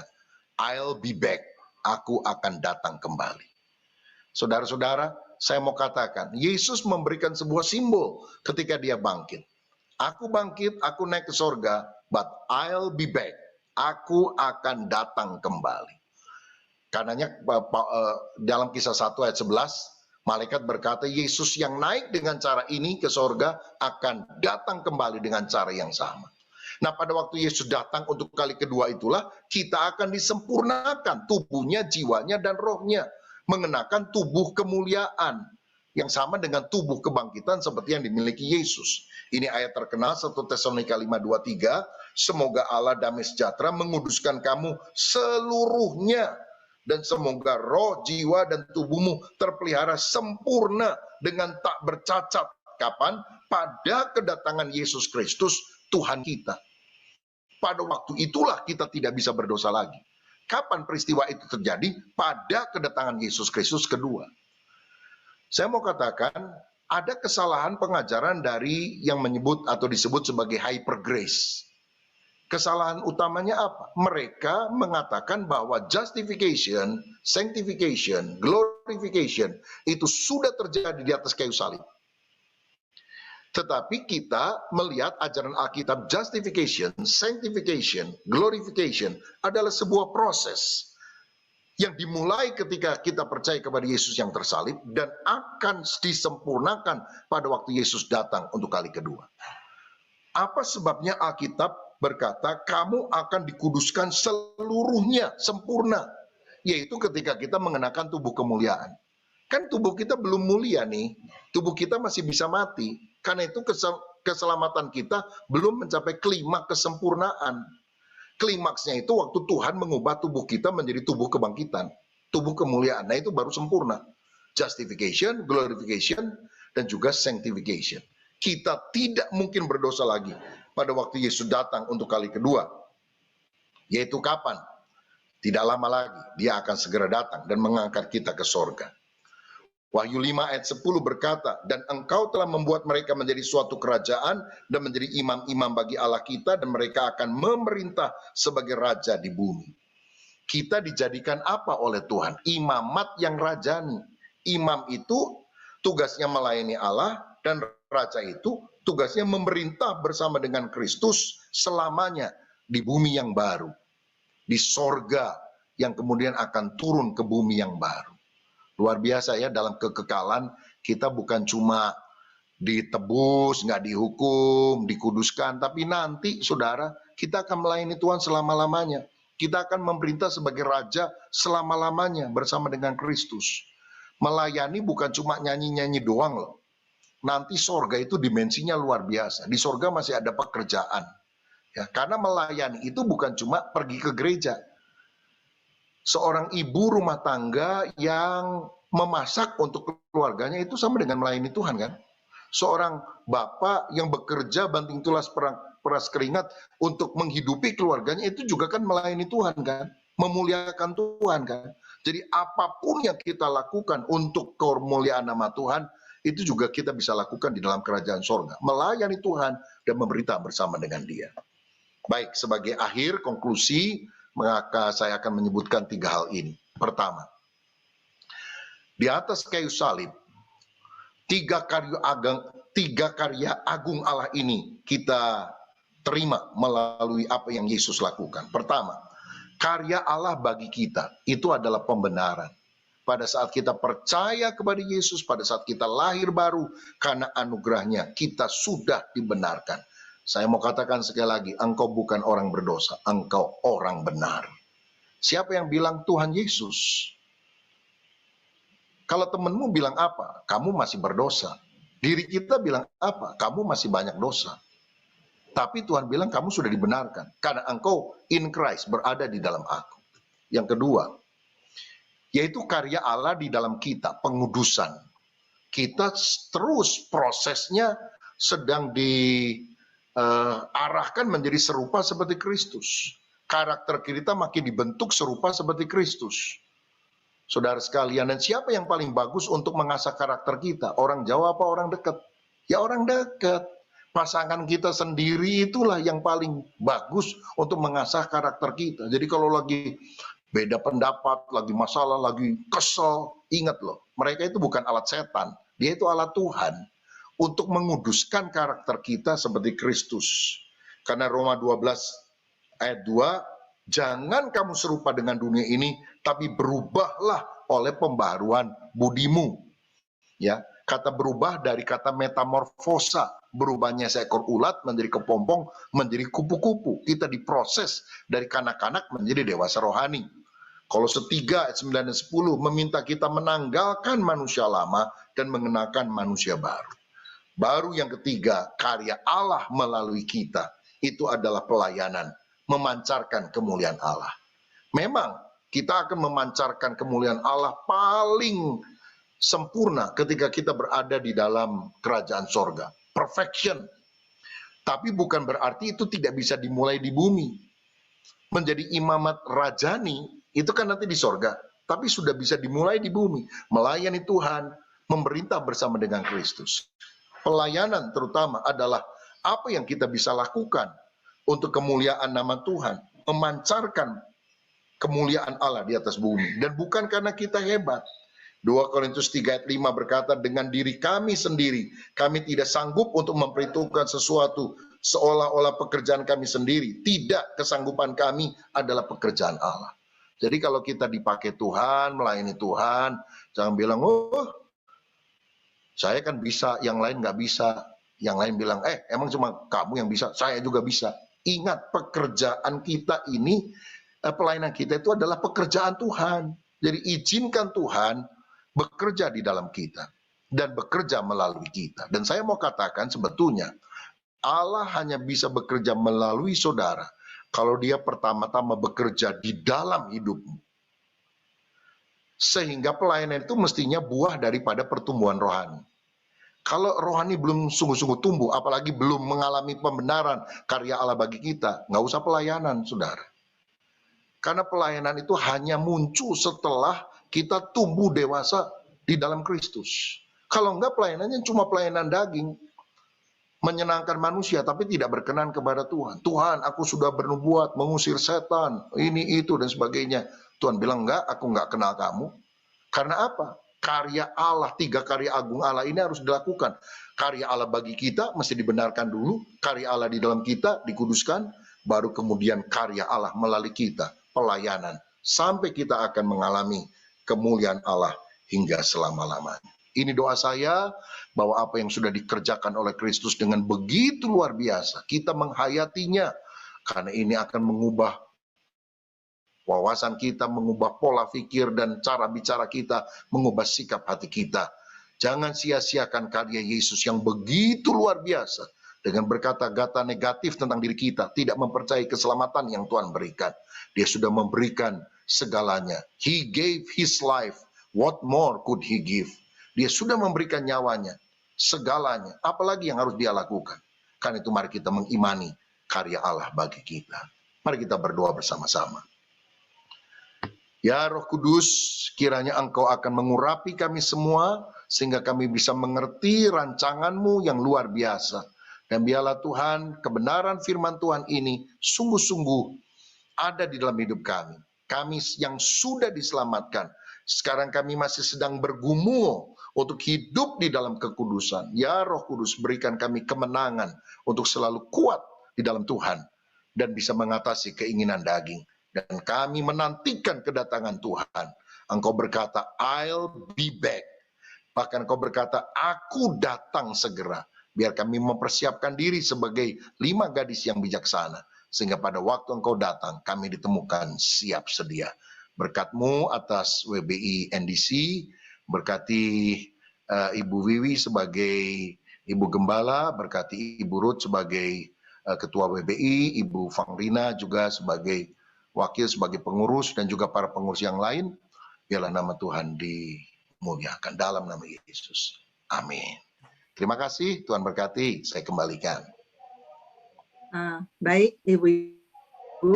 S1: I'll be back, aku akan datang kembali. Saudara-saudara, saya mau katakan, Yesus memberikan sebuah simbol ketika dia bangkit. Aku bangkit, aku naik ke sorga, but I'll be back. Aku akan datang kembali. Karenanya dalam Kisah 1 ayat 11, malaikat berkata, Yesus yang naik dengan cara ini ke sorga akan datang kembali dengan cara yang sama. Nah, pada waktu Yesus datang untuk kali kedua itulah kita akan disempurnakan tubuhnya, jiwanya, dan rohnya, mengenakan tubuh kemuliaan yang sama dengan tubuh kebangkitan seperti yang dimiliki Yesus. Ini ayat terkenal 1 Tesalonika 5:23, semoga Allah damai sejahtera menguduskan kamu seluruhnya, dan semoga roh, jiwa, dan tubuhmu terpelihara sempurna dengan tak bercacat. Kapan? Pada kedatangan Yesus Kristus Tuhan kita. Pada waktu itulah kita tidak bisa berdosa lagi. Kapan peristiwa itu terjadi? Pada kedatangan Yesus Kristus kedua. Saya mau katakan, ada kesalahan pengajaran dari yang menyebut atau disebut sebagai hyper grace. Kesalahan utamanya apa? Mereka mengatakan bahwa justification, sanctification, glorification itu sudah terjadi di atas kayu salib. Tetapi kita melihat ajaran Alkitab, justification, sanctification, glorification adalah sebuah proses yang dimulai ketika kita percaya kepada Yesus yang tersalib dan akan disempurnakan pada waktu Yesus datang untuk kali kedua. Apa sebabnya Alkitab berkata kamu akan dikuduskan seluruhnya, sempurna, yaitu ketika kita mengenakan tubuh kemuliaan. Kan tubuh kita belum mulia nih, tubuh kita masih bisa mati. Karena itu keselamatan kita belum mencapai klimaks kesempurnaan. Klimaksnya itu waktu Tuhan mengubah tubuh kita menjadi tubuh kebangkitan, tubuh kemuliaan. Nah itu baru sempurna. Justification, glorification, dan juga sanctification. Kita tidak mungkin berdosa lagi pada waktu Yesus datang untuk kali kedua. Yaitu kapan? Tidak lama lagi, dia akan segera datang dan mengangkat kita ke sorga. Wahyu 5 ayat 10 berkata, dan engkau telah membuat mereka menjadi suatu kerajaan dan menjadi imam-imam bagi Allah kita, dan mereka akan memerintah sebagai raja di bumi. Kita dijadikan apa oleh Tuhan? Imamat yang rajani. Imam itu tugasnya melayani Allah, dan raja itu tugasnya memerintah bersama dengan Kristus selamanya di bumi yang baru. Di sorga yang kemudian akan turun ke bumi yang baru. Luar biasa ya, dalam kekekalan kita bukan cuma ditebus, nggak dihukum, dikuduskan, tapi nanti saudara kita akan melayani Tuhan selama-lamanya. Kita akan memerintah sebagai raja selama-lamanya bersama dengan Kristus. Melayani bukan cuma nyanyi-nyanyi doang loh. Nanti sorga itu dimensinya luar biasa. Di sorga masih ada pekerjaan. Ya, karena melayani itu bukan cuma pergi ke gereja. Seorang ibu rumah tangga yang memasak untuk keluarganya itu sama dengan melayani Tuhan kan? Seorang bapak yang bekerja banting tulas peras keringat untuk menghidupi keluarganya itu juga kan melayani Tuhan kan? Memuliakan Tuhan kan? Jadi apapun yang kita lakukan untuk kemuliaan nama Tuhan, itu juga kita bisa lakukan di dalam kerajaan sorga. Melayani Tuhan dan memberita bersama dengan dia. Baik, sebagai akhir konklusi, maka saya akan menyebutkan 3 hal ini. Pertama, di atas kayu salib, 3 karya agung Allah ini kita terima melalui apa yang Yesus lakukan. Pertama, karya Allah bagi kita itu adalah pembenaran. Pada saat kita percaya kepada Yesus, pada saat kita lahir baru, karena anugerahnya kita sudah dibenarkan. Saya mau katakan sekali lagi, engkau bukan orang berdosa, engkau orang benar. Siapa yang bilang Tuhan Yesus? Kalau temanmu bilang apa? Kamu masih berdosa. Diri kita bilang apa? Kamu masih banyak dosa. Tapi Tuhan bilang kamu sudah dibenarkan. Karena engkau in Christ, berada di dalam aku. Yang kedua, yaitu karya Allah di dalam kita, pengudusan. kita terus prosesnya sedang diarahkan menjadi serupa seperti Kristus. Karakter kita makin dibentuk serupa seperti Kristus. Saudara sekalian, dan siapa yang paling bagus untuk mengasah karakter kita? Orang jauh apa orang dekat? Ya orang dekat. Pasangan kita sendiri itulah yang paling bagus untuk mengasah karakter kita. Jadi kalau lagi beda pendapat, lagi masalah, lagi kesel, ingat loh, mereka itu bukan alat setan, dia itu alat Tuhan untuk menguduskan karakter kita seperti Kristus. Karena Roma 12 ayat 2, jangan kamu serupa dengan dunia ini, tapi berubahlah oleh pembaharuan budimu. Ya, kata berubah dari kata metamorfosa, berubahnya seekor ulat menjadi kepompong, menjadi kupu-kupu. Kita diproses dari kanak-kanak menjadi dewasa rohani. Kolose 3 ayat 9 dan 10 meminta kita menanggalkan manusia lama dan mengenakan manusia baru. Baru yang ketiga, karya Allah melalui kita, itu adalah pelayanan, memancarkan kemuliaan Allah. Memang kita akan memancarkan kemuliaan Allah paling sempurna ketika kita berada di dalam kerajaan sorga. Perfection. Tapi bukan berarti itu tidak bisa dimulai di bumi. Menjadi imamat rajani, itu kan nanti di sorga. Tapi sudah bisa dimulai di bumi. Melayani Tuhan, memerintah bersama dengan Kristus. Pelayanan terutama adalah apa yang kita bisa lakukan untuk kemuliaan nama Tuhan. Memancarkan kemuliaan Allah di atas bumi. Dan bukan karena kita hebat. 2 Korintus 3 ayat 5 berkata, dengan diri kami sendiri, kami tidak sanggup untuk memperhitungkan sesuatu seolah-olah pekerjaan kami sendiri. Tidak, kesanggupan kami adalah pekerjaan Allah. Jadi kalau kita dipakai Tuhan, melayani Tuhan, jangan bilang, oh saya kan bisa, yang lain nggak bisa. Yang lain bilang, emang cuma kamu yang bisa, saya juga bisa. Ingat, pekerjaan kita ini, pelayanan kita itu adalah pekerjaan Tuhan. Jadi izinkan Tuhan bekerja di dalam kita dan bekerja melalui kita. Dan saya mau katakan sebetulnya Allah hanya bisa bekerja melalui saudara kalau dia pertama-tama bekerja di dalam hidupmu. Sehingga pelayanan itu mestinya buah daripada pertumbuhan rohani. Kalau rohani belum sungguh-sungguh tumbuh, apalagi belum mengalami pembenaran karya Allah bagi kita, nggak usah pelayanan, saudara. Karena pelayanan itu hanya muncul setelah kita tumbuh dewasa di dalam Kristus. Kalau enggak, pelayanannya cuma pelayanan daging, menyenangkan manusia tapi tidak berkenan kepada Tuhan. Tuhan, aku sudah bernubuat mengusir setan, ini itu dan sebagainya. Tuhan bilang, enggak, aku enggak kenal kamu. Karena apa? Karya Allah, 3 karya agung Allah ini harus dilakukan. Karya Allah bagi kita mesti dibenarkan dulu, karya Allah di dalam kita dikuduskan, baru kemudian karya Allah melalui kita, pelayanan, sampai kita akan mengalami kemuliaan Allah hingga selama-lamanya. Ini doa saya, bahwa apa yang sudah dikerjakan oleh Kristus dengan begitu luar biasa, kita menghayatinya, karena ini akan mengubah wawasan kita, mengubah pola pikir dan cara bicara kita, mengubah sikap hati kita. Jangan sia-siakan karya Yesus yang begitu luar biasa, dengan berkata-kata negatif tentang diri kita, tidak mempercayai keselamatan yang Tuhan berikan. Dia sudah memberikan segalanya. He gave his life. What more could he give? Dia sudah memberikan nyawanya, segalanya. Apalagi yang harus dia lakukan? Karena itu mari kita mengimani karya Allah bagi kita. Mari kita berdoa bersama-sama. Ya Roh Kudus, kiranya Engkau akan mengurapi kami semua, sehingga kami bisa mengerti rancangan-Mu yang luar biasa. Dan biarlah Tuhan, kebenaran firman Tuhan ini sungguh-sungguh ada di dalam hidup kami. Kami yang sudah diselamatkan, sekarang kami masih sedang bergumul untuk hidup di dalam kekudusan. Ya Roh Kudus, berikan kami kemenangan untuk selalu kuat di dalam Tuhan dan bisa mengatasi keinginan daging. Dan kami menantikan kedatangan Tuhan. Engkau berkata, I'll be back. Bahkan Engkau berkata, aku datang segera. Biar kami mempersiapkan diri sebagai 5 gadis yang bijaksana. Sehingga pada waktu Engkau datang, kami ditemukan siap sedia. Berkat-Mu atas WBI NDC, berkati Ibu Wiwi sebagai Ibu Gembala, berkati Ibu Ruth sebagai Ketua WBI, Ibu Fangrina juga sebagai wakil, sebagai pengurus, dan juga para pengurus yang lain. Biarlah nama Tuhan dimuliakan dalam nama Yesus. Amin. Terima kasih, Tuhan berkati. Saya kembalikan.
S2: Baik, Ibu-Ibu.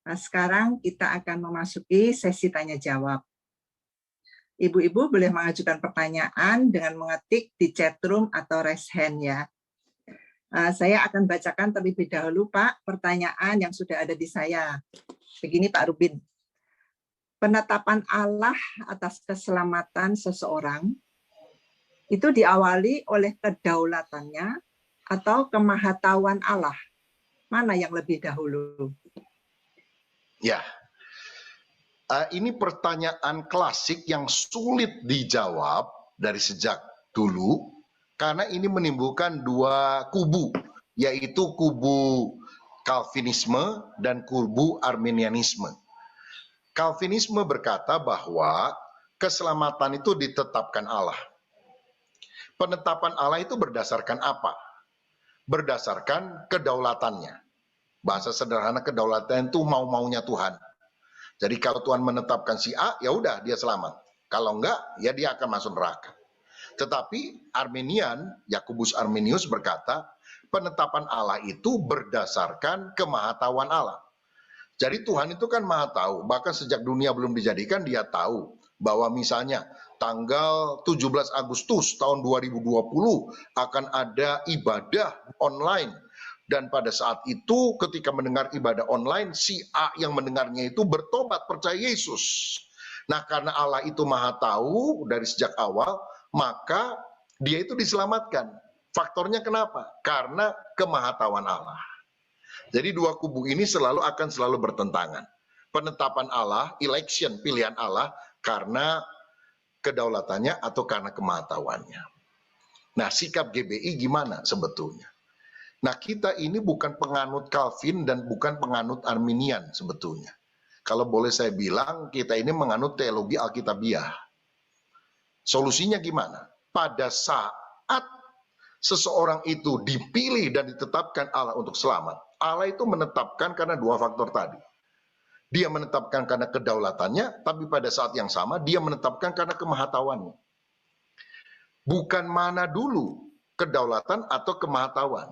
S2: Nah, sekarang kita akan memasuki sesi tanya-jawab. Ibu-Ibu boleh mengajukan pertanyaan dengan mengetik di chatroom atau raise hand ya. Saya akan bacakan terlebih dahulu, Pak, pertanyaan yang sudah ada di saya. Begini, Pak Rubin. Penetapan Allah atas keselamatan seseorang itu diawali oleh kedaulatannya atau kemahatauan Allah. Mana yang lebih dahulu?
S1: Ya, ini pertanyaan klasik yang sulit dijawab dari sejak dulu, karena ini menimbulkan dua kubu, yaitu kubu Calvinisme dan kubu Arminianisme. Calvinisme berkata bahwa keselamatan itu ditetapkan Allah. Penetapan Allah itu berdasarkan apa? Berdasarkan kedaulatannya. Bahasa sederhana, kedaulatan itu mau-maunya Tuhan. Jadi kalau Tuhan menetapkan si A, ya udah dia selamat. Kalau enggak, ya dia akan masuk neraka. Tetapi Arminian, Yakobus Arminius berkata, penetapan Allah itu berdasarkan kemahatauan Allah. Jadi Tuhan itu kan maha tahu, bahkan sejak dunia belum dijadikan dia tahu bahwa misalnya tanggal 17 Agustus tahun 2020 akan ada ibadah online. Dan pada saat itu ketika mendengar ibadah online, si A yang mendengarnya itu bertobat percaya Yesus. Nah, karena Allah itu maha tahu dari sejak awal, maka dia itu diselamatkan. Faktornya kenapa? Karena kemahatauan Allah. Jadi dua kubu ini akan selalu bertentangan. Penetapan Allah, election, pilihan Allah, karena kedaulatannya atau karena kemahatauannya. Nah, sikap GBI gimana sebetulnya? Nah, kita ini bukan penganut Calvin dan bukan penganut Arminian sebetulnya. Kalau boleh saya bilang, kita ini menganut teologi Alkitabiah. Solusinya gimana? Pada saat seseorang itu dipilih dan ditetapkan Allah untuk selamat, Allah itu menetapkan karena dua faktor tadi. Dia menetapkan karena kedaulatannya, tapi pada saat yang sama dia menetapkan karena kemahatauannya. Bukan mana dulu, kedaulatan atau kemahatauan.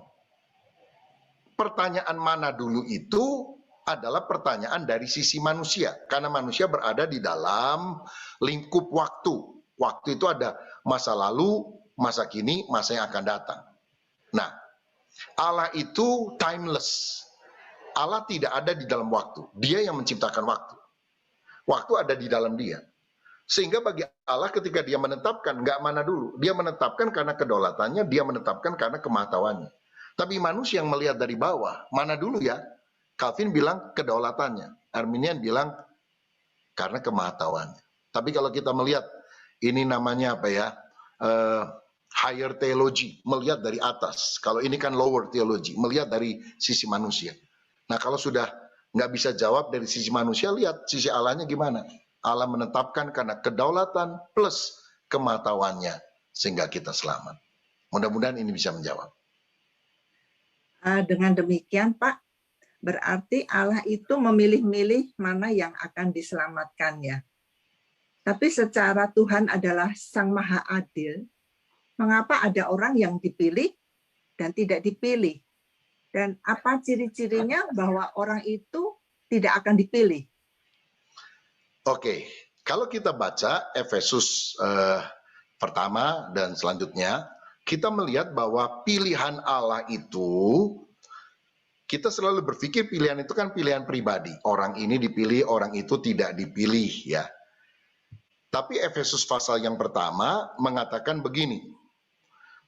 S1: Pertanyaan mana dulu itu adalah pertanyaan dari sisi manusia. Karena manusia berada di dalam lingkup waktu. Waktu itu ada masa lalu, masa kini, masa yang akan datang. Nah, Allah itu timeless. Allah tidak ada di dalam waktu. Dia yang menciptakan waktu. Waktu ada di dalam dia. Sehingga bagi Allah ketika dia menetapkan, nggak mana dulu. Dia menetapkan karena kedaulatannya, dia menetapkan karena kemahatauannya. Tapi manusia yang melihat dari bawah, mana dulu ya? Calvin bilang kedaulatannya, Arminian bilang karena kemahatauannya. Tapi kalau kita melihat, ini namanya apa ya? Higher theology, melihat dari atas. Kalau ini kan lower theology, melihat dari sisi manusia. Nah, kalau sudah nggak bisa jawab dari sisi manusia, lihat sisi Allahnya gimana. Allah menetapkan karena kedaulatan plus kemahatauannya, sehingga kita selamat. Mudah-mudahan ini bisa menjawab.
S2: Dengan demikian, Pak, berarti Allah itu memilih-milih mana yang akan diselamatkan ya. Tapi secara Tuhan adalah Sang Maha Adil, mengapa ada orang yang dipilih dan tidak dipilih? Dan apa ciri-cirinya bahwa orang itu tidak akan dipilih?
S1: Oke, kalau kita baca Efesus pertama dan selanjutnya, kita melihat bahwa pilihan Allah itu, kita selalu berpikir pilihan itu kan pilihan pribadi. Orang ini dipilih, orang itu tidak dipilih ya. Tapi Efesus pasal yang pertama mengatakan begini,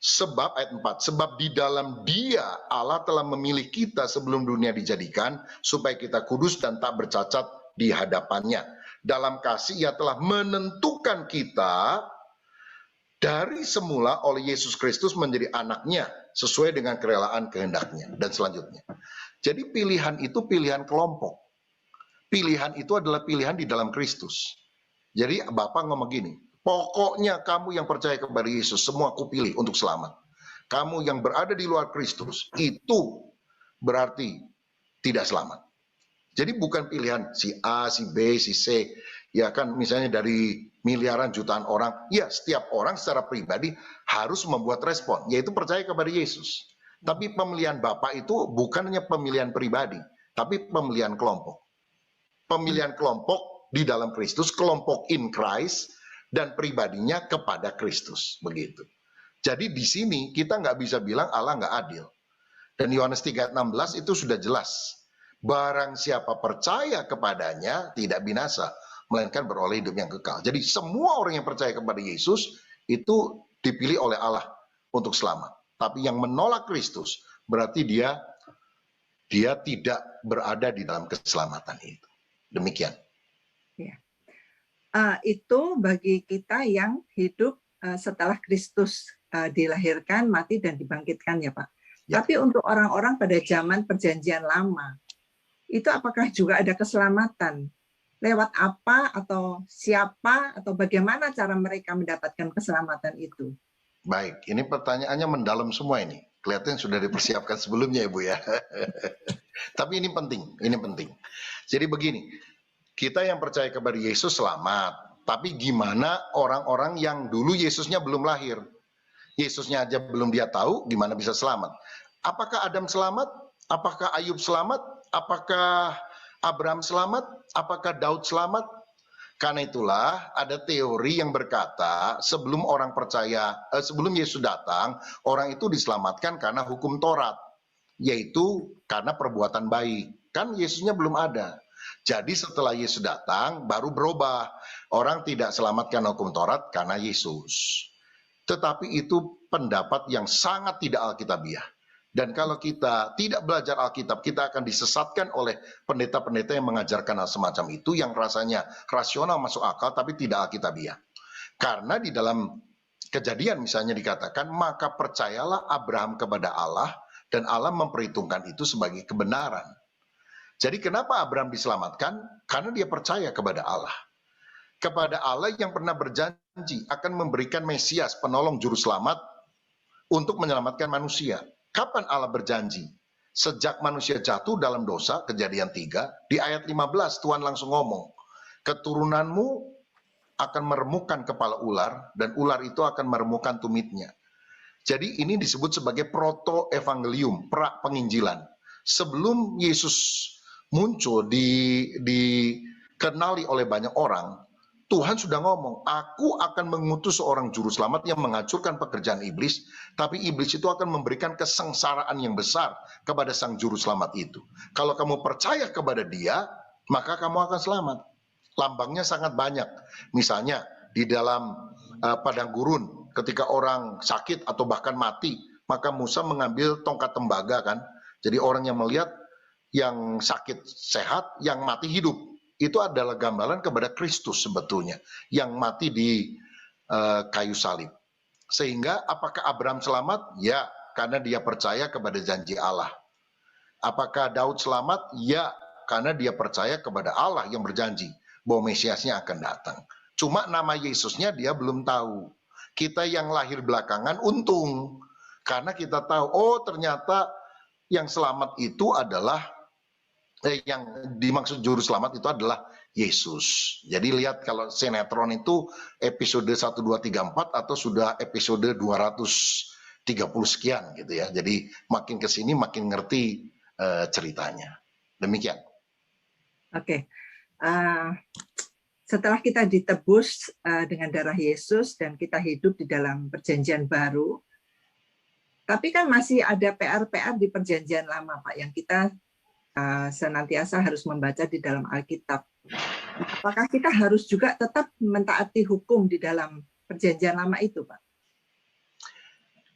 S1: sebab ayat 4, sebab di dalam Dia Allah telah memilih kita sebelum dunia dijadikan supaya kita kudus dan tak bercacat di hadapannya. Dalam kasih Ia telah menentukan kita dari semula oleh Yesus Kristus menjadi anaknya sesuai dengan kerelaan kehendaknya dan selanjutnya. Jadi pilihan itu pilihan kelompok. Pilihan itu adalah pilihan di dalam Kristus. Jadi Bapak ngomong gini, pokoknya kamu yang percaya kepada Yesus semua aku pilih untuk selamat. Kamu yang berada di luar Kristus itu berarti tidak selamat. Jadi bukan pilihan si A, si B, si C. Ya kan misalnya dari miliaran jutaan orang, ya setiap orang secara pribadi harus membuat respon, yaitu percaya kepada Yesus. Tapi pemilihan Bapa itu bukan hanya pemilihan pribadi, tapi pemilihan kelompok. Pemilihan kelompok di dalam Kristus, kelompok in Christ, dan pribadinya kepada Kristus. Begitu. Jadi di sini kita nggak bisa bilang Allah nggak adil. Dan Yohanes 3:16 itu sudah jelas. Barang siapa percaya kepadanya tidak binasa, melainkan beroleh hidup yang kekal. Jadi semua orang yang percaya kepada Yesus itu dipilih oleh Allah untuk selamat. Tapi yang menolak Kristus berarti dia tidak berada di dalam keselamatan itu. Demikian.
S2: Ya. Itu bagi kita yang hidup setelah Kristus dilahirkan, mati, dan dibangkitkan ya Pak. Ya. Tapi untuk orang-orang pada zaman perjanjian lama, itu apakah juga ada keselamatan? Lewat apa atau siapa atau bagaimana cara mereka mendapatkan keselamatan itu?
S1: Baik, ini pertanyaannya mendalam semua ini. Kelihatan sudah dipersiapkan sebelumnya Ibu ya. Tapi ini penting, ini penting. Jadi begini, kita yang percaya kepada Yesus selamat. Tapi gimana orang-orang yang dulu Yesusnya belum lahir? Yesusnya aja belum dia tahu, gimana bisa selamat? Apakah Adam selamat? Apakah Ayub selamat? Apakah Abraham selamat? Apakah Daud selamat? Karena itulah ada teori yang berkata sebelum orang percaya, sebelum Yesus datang, orang itu diselamatkan karena hukum Taurat, yaitu karena perbuatan baik. Kan Yesusnya belum ada. Jadi setelah Yesus datang baru berubah. Orang tidak selamat karena hukum Taurat karena Yesus. Tetapi itu pendapat yang sangat tidak alkitabiah. Dan kalau kita tidak belajar Alkitab, kita akan disesatkan oleh pendeta-pendeta yang mengajarkan hal semacam itu yang rasanya rasional masuk akal tapi tidak alkitabiah. Karena di dalam Kejadian misalnya dikatakan, maka percayalah Abraham kepada Allah dan Allah memperhitungkan itu sebagai kebenaran. Jadi kenapa Abraham diselamatkan? Karena dia percaya kepada Allah. Kepada Allah yang pernah berjanji akan memberikan Mesias, penolong juru selamat untuk menyelamatkan manusia. Kapan Allah berjanji? Sejak manusia jatuh dalam dosa, Kejadian 3, di ayat 15 Tuhan langsung ngomong, keturunanmu akan meremukkan kepala ular, dan ular itu akan meremukkan tumitnya. Jadi ini disebut sebagai proto-evangelium, pra-penginjilan. Sebelum Yesus muncul, dikenali oleh banyak orang, Tuhan sudah ngomong, aku akan mengutus seorang juru selamat yang menghancurkan pekerjaan iblis, tapi iblis itu akan memberikan kesengsaraan yang besar kepada sang juru selamat itu. Kalau kamu percaya kepada dia, maka kamu akan selamat. Lambangnya sangat banyak. Misalnya di dalam padang gurun, ketika orang sakit atau bahkan mati, maka Musa mengambil tongkat tembaga kan. Jadi orang yang melihat yang sakit sehat, yang mati hidup. Itu adalah gambaran kepada Kristus sebetulnya, yang mati di kayu salib. Sehingga apakah Abraham selamat? Ya, karena dia percaya kepada janji Allah. Apakah Daud selamat? Ya, karena dia percaya kepada Allah yang berjanji bahwa Mesiasnya akan datang. Cuma nama Yesusnya dia belum tahu. Kita yang lahir belakangan untung, karena kita tahu, oh ternyata yang selamat itu adalah yang dimaksud juru selamat itu adalah Yesus. Jadi lihat kalau sinetron itu episode 1, 2, 3, 4 atau sudah episode 230 sekian gitu ya. Jadi makin kesini makin ngerti ceritanya. Demikian.
S2: Oke. Setelah kita ditebus dengan darah Yesus dan kita hidup di dalam perjanjian baru, tapi kan masih ada PR-PR di perjanjian lama Pak yang kita senantiasa harus membaca di dalam Alkitab. Apakah kita harus juga tetap mentaati hukum di dalam perjanjian lama itu, Pak?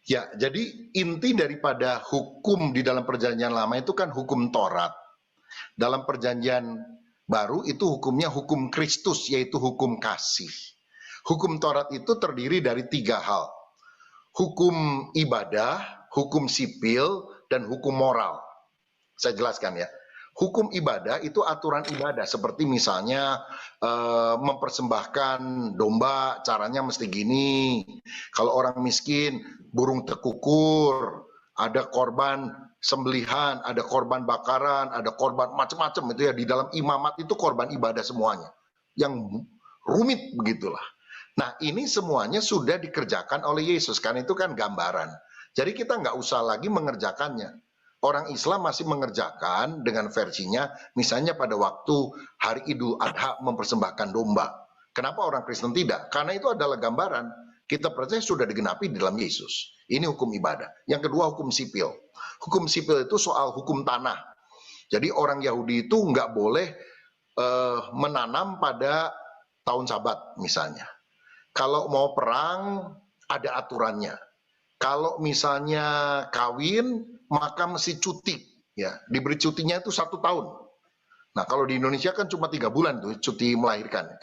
S1: Ya, jadi inti daripada hukum di dalam perjanjian lama itu kan hukum Taurat. Dalam perjanjian baru itu hukumnya hukum Kristus, yaitu hukum kasih. Hukum Taurat itu terdiri dari 3 hal. Hukum ibadah, hukum sipil, dan hukum moral. Saya jelaskan ya. Hukum ibadah itu aturan ibadah seperti misalnya mempersembahkan domba caranya mesti gini. Kalau orang miskin burung tekukur, ada korban sembelihan, ada korban bakaran, ada korban macam-macam itu ya, di dalam imamat itu korban ibadah semuanya. Yang rumit begitulah. Nah, ini semuanya sudah dikerjakan oleh Yesus, kan itu kan gambaran. Jadi kita nggak usah lagi mengerjakannya. Orang Islam masih mengerjakan dengan versinya, misalnya pada waktu hari Idul Adha mempersembahkan domba. Kenapa orang Kristen tidak? Karena itu adalah gambaran. Kita percaya sudah digenapi di dalam Yesus. Ini hukum ibadah. Yang kedua, hukum sipil. Hukum sipil itu soal hukum tanah. Jadi orang Yahudi itu nggak boleh menanam pada tahun Sabat misalnya. Kalau mau perang ada aturannya. Kalau misalnya kawin maka mesti cuti, ya diberi cutinya itu 1 tahun. Nah kalau di Indonesia kan cuma 3 bulan tuh cuti melahirkan.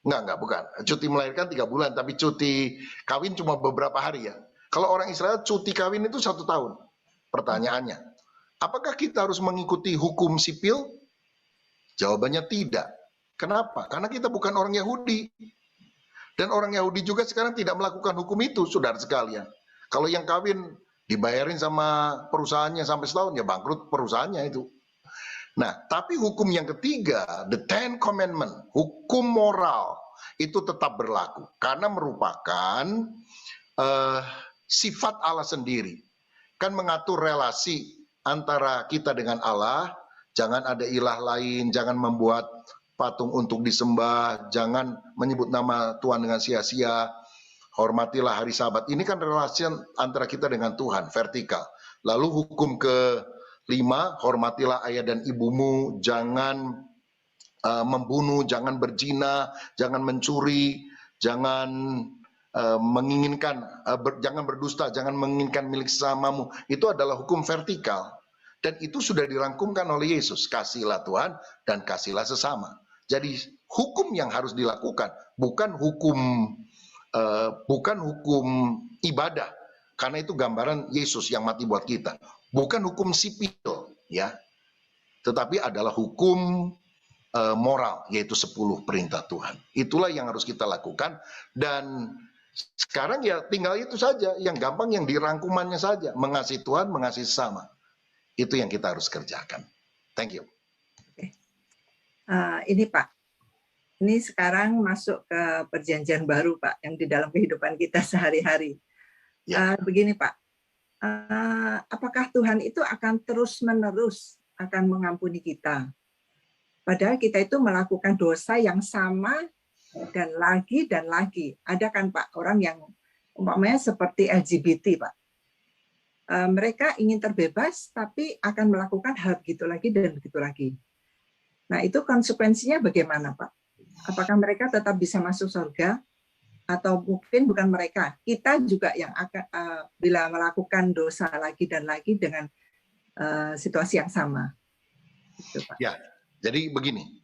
S1: Enggak bukan. Cuti melahirkan 3 bulan, tapi cuti kawin cuma beberapa hari ya. Kalau orang Israel cuti kawin itu 1 tahun. Pertanyaannya, apakah kita harus mengikuti hukum sipil? Jawabannya tidak. Kenapa? Karena kita bukan orang Yahudi. Dan orang Yahudi juga sekarang tidak melakukan hukum itu, saudara sekalian. Kalau yang kawin dibayarin sama perusahaannya sampai setahun, ya bangkrut perusahaannya itu. Nah, tapi hukum yang ketiga, the Ten Commandment, hukum moral, itu tetap berlaku. Karena merupakan sifat Allah sendiri. Kan mengatur relasi antara kita dengan Allah, jangan ada ilah lain, jangan membuat patung untuk disembah, jangan menyebut nama Tuhan dengan sia-sia, hormatilah hari Sabat. Ini kan relasi antara kita dengan Tuhan, vertikal. Lalu hukum ke-5, hormatilah ayah dan ibumu, jangan membunuh, jangan berzina, jangan mencuri, jangan menginginkan, jangan berdusta, jangan menginginkan milik sesamamu. Itu adalah hukum vertikal. Dan itu sudah dirangkumkan oleh Yesus, kasihlah Tuhan dan kasihlah sesama. Jadi hukum yang harus dilakukan bukan hukum ibadah, karena itu gambaran Yesus yang mati buat kita. Bukan hukum sipil, ya, tetapi adalah hukum moral, yaitu 10 perintah Tuhan. Itulah yang harus kita lakukan. Dan sekarang ya tinggal itu saja, yang gampang yang dirangkumannya saja, mengasihi Tuhan, mengasihi sesama. Itu yang kita harus kerjakan. Thank you.
S2: Ini Pak, ini sekarang masuk ke perjanjian baru Pak, yang di dalam kehidupan kita sehari-hari. Begini Pak, apakah Tuhan itu akan terus-menerus akan mengampuni kita? Padahal kita itu melakukan dosa yang sama dan lagi. Ada kan Pak, orang yang umpamanya seperti LGBT Pak. Mereka ingin terbebas, tapi akan melakukan hal begitu lagi dan begitu lagi. Nah, itu konsekuensinya bagaimana, Pak? Apakah mereka tetap bisa masuk surga? Atau mungkin bukan mereka, kita juga yang akan bila melakukan dosa lagi dan lagi dengan situasi yang sama. Gitu, Pak.
S1: Ya, jadi begini.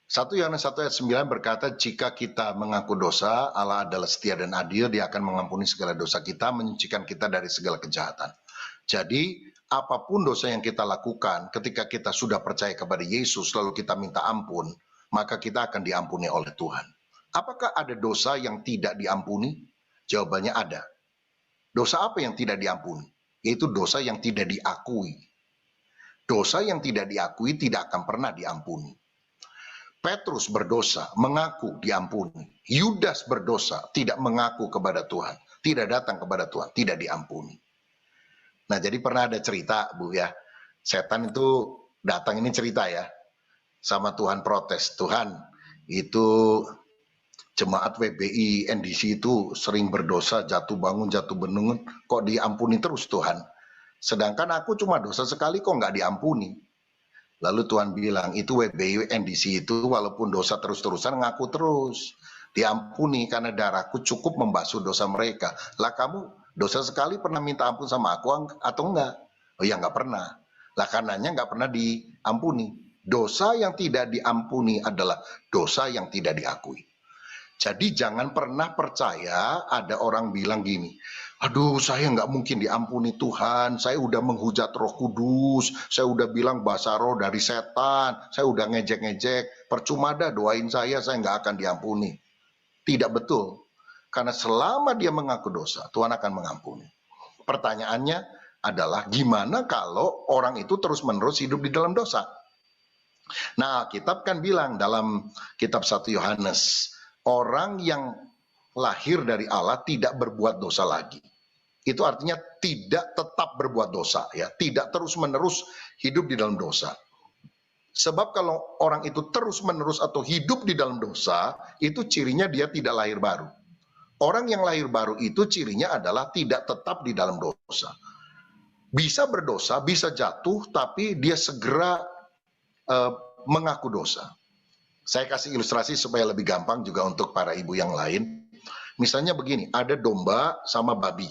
S1: 1 Yohanes 1 ayat 9 berkata, jika kita mengaku dosa, Allah adalah setia dan adil, Dia akan mengampuni segala dosa kita, menyucikan kita dari segala kejahatan. Jadi, apapun dosa yang kita lakukan, ketika kita sudah percaya kepada Yesus, lalu kita minta ampun, maka kita akan diampuni oleh Tuhan. Apakah ada dosa yang tidak diampuni? Jawabannya ada. Dosa apa yang tidak diampuni? Yaitu dosa yang tidak diakui. Dosa yang tidak diakui tidak akan pernah diampuni. Petrus berdosa, mengaku diampuni. Yudas berdosa, tidak mengaku kepada Tuhan, tidak datang kepada Tuhan, tidak diampuni. Nah, jadi pernah ada cerita, Bu, ya. Setan itu datang, ini cerita ya, sama Tuhan protes. Tuhan, itu jemaat WBI NDC itu sering berdosa, jatuh bangun, jatuh bangun, kok diampuni terus Tuhan? Sedangkan aku cuma dosa sekali, kok nggak diampuni? Lalu Tuhan bilang, itu WBI NDC itu walaupun dosa terus-terusan ngaku terus. Diampuni karena darahku cukup membasuh dosa mereka. Lah kamu dosa sekali pernah minta ampun sama aku atau enggak? Oh ya, enggak pernah. Lah karenanya enggak pernah diampuni. Dosa yang tidak diampuni adalah dosa yang tidak diakui. Jadi jangan pernah percaya ada orang bilang gini, aduh saya nggak mungkin diampuni Tuhan, saya udah menghujat Roh Kudus, saya udah bilang bahasa roh dari setan, saya udah ngejek-ngejek, percuma dah doain saya nggak akan diampuni. Tidak betul, karena selama dia mengaku dosa, Tuhan akan mengampuni. Pertanyaannya, adalah gimana kalau orang itu terus-menerus hidup di dalam dosa. Nah, Alkitab kan bilang dalam kitab 1 Yohanes, orang yang lahir dari Allah tidak berbuat dosa lagi. Itu artinya tidak tetap berbuat dosa, ya, tidak terus-menerus hidup di dalam dosa. Sebab kalau orang itu terus-menerus atau hidup di dalam dosa, itu cirinya dia tidak lahir baru. Orang yang lahir baru itu cirinya adalah tidak tetap di dalam dosa. Bisa berdosa, bisa jatuh, tapi dia segera mengaku dosa. Saya kasih ilustrasi supaya lebih gampang juga untuk para ibu yang lain. Misalnya begini, ada domba sama babi.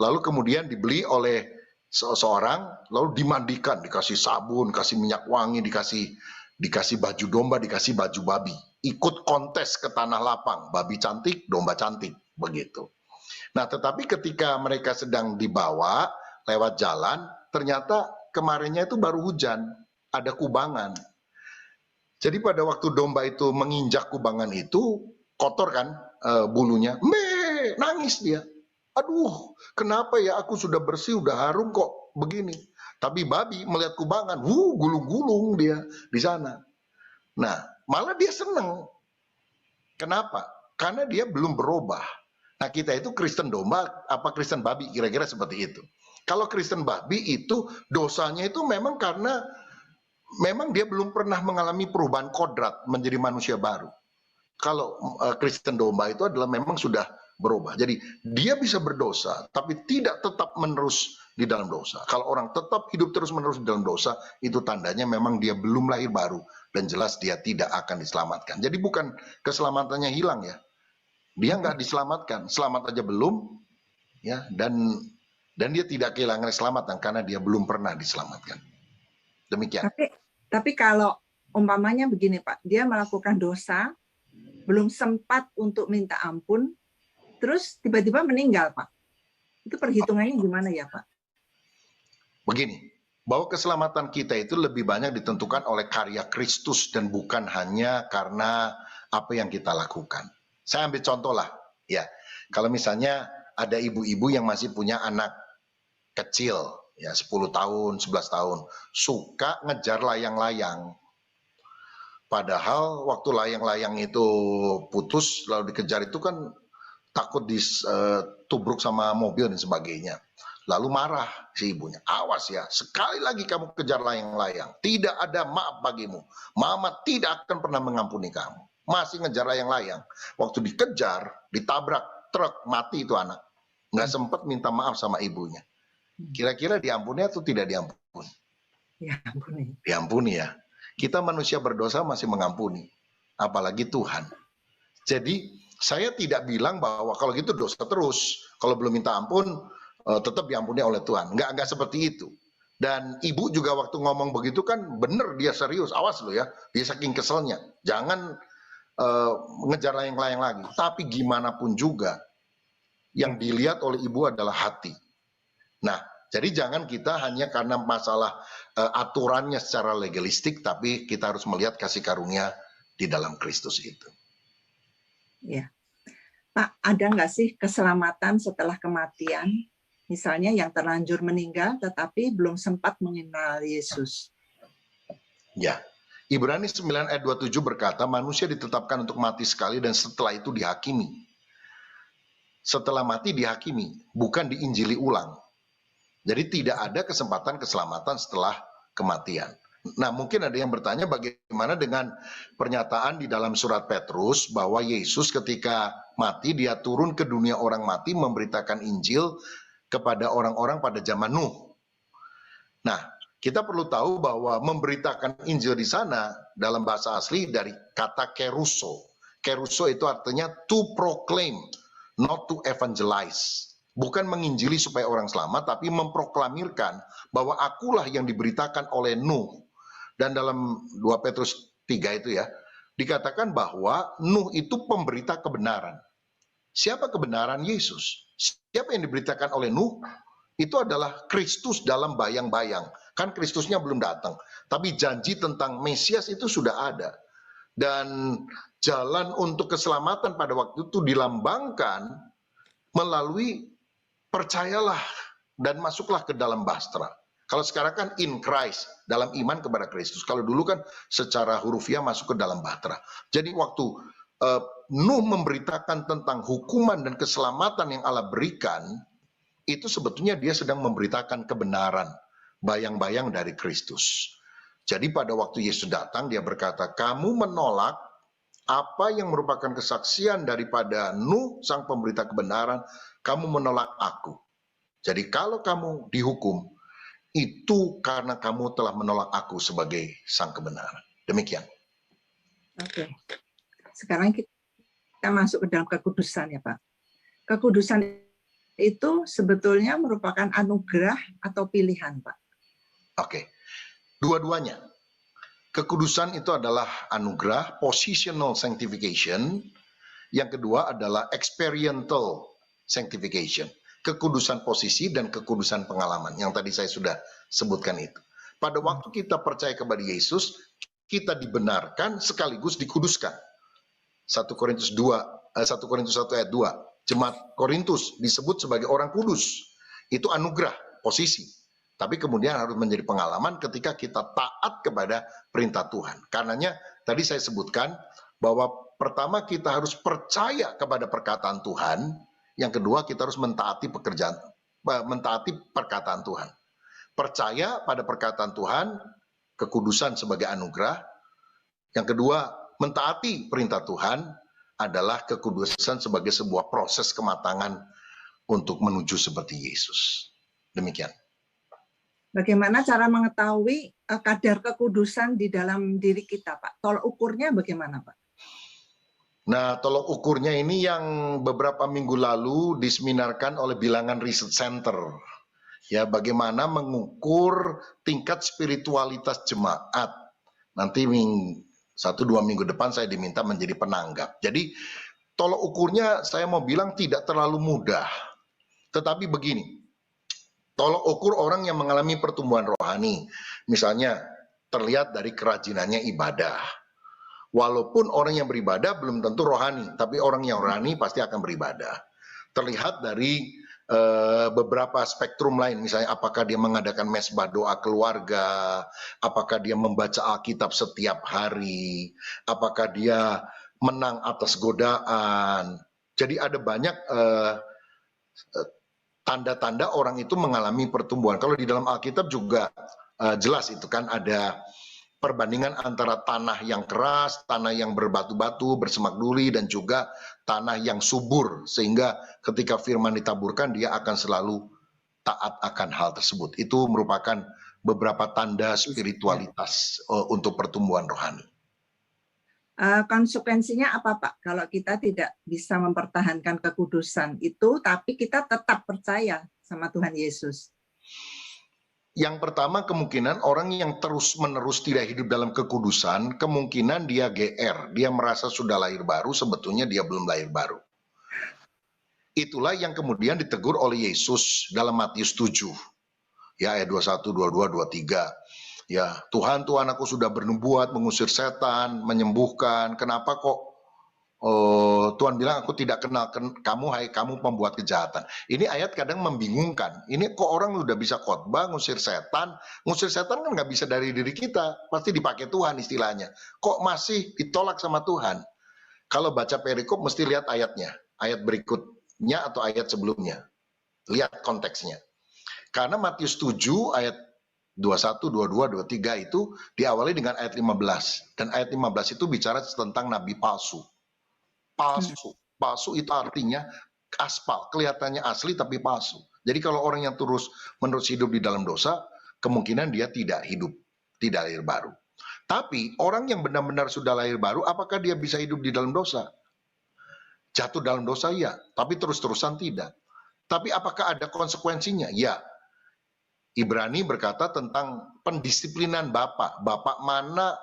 S1: Lalu kemudian dibeli oleh seseorang, lalu dimandikan, dikasih sabun, kasih minyak wangi, dikasih baju domba, dikasih baju babi. Ikut kontes ke tanah lapang, babi cantik, domba cantik, begitu. Nah, tetapi ketika mereka sedang dibawa lewat jalan, ternyata kemarinnya itu baru hujan, ada kubangan. Jadi pada waktu domba itu menginjak kubangan itu, kotor kan bulunya, nangis dia. Aduh, kenapa ya aku sudah bersih, udah harum kok begini. Tapi babi melihat kubangan, gulung-gulung dia di sana. Nah, malah dia senang. Kenapa? Karena dia belum berubah. Nah, kita itu Kristen domba, apa Kristen babi, kira-kira seperti itu. Kalau Kristen babi itu dosanya itu memang karena memang dia belum pernah mengalami perubahan kodrat menjadi manusia baru. Kalau Kristen domba itu adalah memang sudah berubah. Jadi dia bisa berdosa, tapi tidak tetap menerus di dalam dosa. Kalau orang tetap hidup terus-menerus di dalam dosa, itu tandanya memang dia belum lahir baru. Dan jelas dia tidak akan diselamatkan. Jadi bukan keselamatannya hilang ya. Dia nggak diselamatkan, selamat aja belum. Ya, dan dia tidak kehilangan keselamatan karena dia belum pernah diselamatkan. Demikian.
S2: Tapi kalau umpamanya begini Pak, dia melakukan dosa, belum sempat untuk minta ampun, terus tiba-tiba meninggal Pak. Itu perhitungannya gimana ya Pak?
S1: Begini, bahwa keselamatan kita itu lebih banyak ditentukan oleh karya Kristus dan bukan hanya karena apa yang kita lakukan. Saya ambil contoh lah, ya. Kalau misalnya ada ibu-ibu yang masih punya anak kecil, ya 10 tahun, 11 tahun, suka ngejar layang-layang. Padahal waktu layang-layang itu putus lalu dikejar itu kan takut ditubruk sama mobil dan sebagainya. Lalu marah si ibunya, awas ya, sekali lagi kamu kejar layang-layang, tidak ada maaf bagimu. Mama tidak akan pernah mengampuni kamu. Masih ngejar layang-layang. Waktu dikejar, ditabrak truk, mati itu anak. Nggak sempat minta maaf sama ibunya. Kira-kira diampuni atau tidak diampuni?
S2: Diampuni.
S1: Diampuni ya. Kita manusia berdosa masih mengampuni, apalagi Tuhan. Jadi saya tidak bilang bahwa kalau gitu dosa terus, kalau belum minta ampun tetap diampuni oleh Tuhan. Enggak seperti itu. Dan ibu juga waktu ngomong begitu kan benar, dia serius, awas lo ya, dia saking keselnya. Jangan ngejar layang-layang lagi. Tapi gimana pun juga yang dilihat oleh ibu adalah hati. Nah, jadi jangan kita hanya karena masalah aturannya secara legalistik, tapi kita harus melihat kasih karunia di dalam Kristus itu.
S2: Ya, Pak, ada nggak sih keselamatan setelah kematian? Misalnya yang terlanjur meninggal, tetapi belum sempat mengenal Yesus.
S1: Ya, Ibrani 9 ayat 27 berkata, manusia ditetapkan untuk mati sekali dan setelah itu dihakimi. Setelah mati dihakimi, bukan diinjili ulang. Jadi tidak ada kesempatan keselamatan setelah kematian. Nah, mungkin ada yang bertanya bagaimana dengan pernyataan di dalam surat Petrus bahwa Yesus ketika mati dia turun ke dunia orang mati memberitakan Injil kepada orang-orang pada zaman Nuh. Nah, kita perlu tahu bahwa memberitakan Injil di sana dalam bahasa asli dari kata keruso. Keruso itu artinya to proclaim, not to evangelize. Bukan menginjili supaya orang selamat, tapi memproklamirkan bahwa akulah yang diberitakan oleh Nuh. Dan dalam 2 Petrus 3 itu ya, dikatakan bahwa Nuh itu pemberita kebenaran. Siapa kebenaran? Yesus. Siapa yang diberitakan oleh Nuh? Itu adalah Kristus dalam bayang-bayang. Kan Kristusnya belum datang. Tapi janji tentang Mesias itu sudah ada. Dan jalan untuk keselamatan pada waktu itu dilambangkan melalui percayalah dan masuklah ke dalam bahtera. Kalau sekarang kan in Christ, dalam iman kepada Kristus. Kalau dulu kan secara hurufiah masuk ke dalam bahtera. Jadi waktu Nuh memberitakan tentang hukuman dan keselamatan yang Allah berikan, itu sebetulnya dia sedang memberitakan kebenaran, bayang-bayang dari Kristus. Jadi pada waktu Yesus datang, dia berkata, kamu menolak apa yang merupakan kesaksian daripada Nuh, sang pemberita kebenaran, kamu menolak aku. Jadi kalau kamu dihukum, itu karena kamu telah menolak aku sebagai sang kebenaran. Demikian.
S2: Oke. Sekarang kita masuk ke dalam kekudusan ya Pak. Kekudusan itu sebetulnya merupakan anugerah atau pilihan Pak?
S1: Oke. Dua-duanya. Kekudusan itu adalah anugerah, positional sanctification. Yang kedua adalah experiential sanctification. Kekudusan posisi dan kekudusan pengalaman. Yang tadi saya sudah sebutkan itu. Pada waktu kita percaya kepada Yesus, kita dibenarkan sekaligus dikuduskan. 1 Korintus 1 ayat 2. Jemaat Korintus disebut sebagai orang kudus. Itu anugerah, posisi. Tapi kemudian harus menjadi pengalaman ketika kita taat kepada perintah Tuhan. Karenanya tadi saya sebutkan bahwa pertama kita harus percaya kepada perkataan Tuhan. Yang kedua kita harus mentaati perkataan Tuhan. Percaya pada perkataan Tuhan, kekudusan sebagai anugerah. Yang kedua, mentaati perintah Tuhan adalah kekudusan sebagai sebuah proses kematangan untuk menuju seperti Yesus. Demikian.
S2: Bagaimana cara mengetahui kadar kekudusan di dalam diri kita, Pak? Tolak ukurnya bagaimana, Pak?
S1: Nah, tolok ukurnya ini yang beberapa minggu lalu diseminarkan oleh Bilangan Research Center. Ya, bagaimana mengukur tingkat spiritualitas jemaat. Nanti 1-2 minggu depan saya diminta menjadi penanggap. Jadi, tolok ukurnya saya mau bilang tidak terlalu mudah. Tetapi begini, tolok ukur orang yang mengalami pertumbuhan rohani. Misalnya, terlihat dari kerajinannya ibadah. Walaupun orang yang beribadah belum tentu rohani, tapi orang yang rohani pasti akan beribadah. Terlihat dari beberapa spektrum lain, misalnya apakah dia mengadakan mesbah doa keluarga, apakah dia membaca Alkitab setiap hari, apakah dia menang atas godaan. Jadi ada banyak tanda-tanda orang itu mengalami pertumbuhan. Kalau di dalam Alkitab juga jelas itu kan ada perbandingan antara tanah yang keras, tanah yang berbatu-batu, bersemak duri, dan juga tanah yang subur. Sehingga ketika firman ditaburkan, dia akan selalu taat akan hal tersebut. Itu merupakan beberapa tanda spiritualitas untuk pertumbuhan rohani.
S2: Konsekuensinya apa, Pak? Kalau kita tidak bisa mempertahankan kekudusan itu, tapi kita tetap percaya sama Tuhan Yesus.
S1: Yang pertama, kemungkinan orang yang terus-menerus tidak hidup dalam kekudusan, kemungkinan dia GR, dia merasa sudah lahir baru, sebetulnya dia belum lahir baru. Itulah yang kemudian ditegur oleh Yesus dalam Matius 7, ya ayat 21, 22, 23. Ya, Tuhan, Tuhan, aku sudah bernubuat, mengusir setan, menyembuhkan, kenapa kok Tuhan bilang aku tidak kenal kamu, hai kamu pembuat kejahatan. Ini ayat kadang membingungkan. Ini kok orang udah bisa khotbah ngusir setan kan nggak bisa dari diri kita, pasti dipakai Tuhan istilahnya. Kok masih ditolak sama Tuhan? Kalau baca perikop mesti lihat ayatnya, ayat berikutnya atau ayat sebelumnya. Lihat konteksnya. Karena Matius 7 ayat 21, 22, 23 itu diawali dengan ayat 15. Dan ayat 15 itu bicara tentang nabi palsu. Palsu itu artinya aspal, kelihatannya asli tapi palsu. Jadi kalau orang yang terus-menerus hidup di dalam dosa, kemungkinan dia tidak hidup, tidak lahir baru. Tapi orang yang benar-benar sudah lahir baru, apakah dia bisa hidup di dalam dosa? Jatuh dalam dosa ya, tapi terus-terusan tidak. Tapi apakah ada konsekuensinya? Ya. Ibrani berkata tentang pendisiplinan bapak. Bapak mana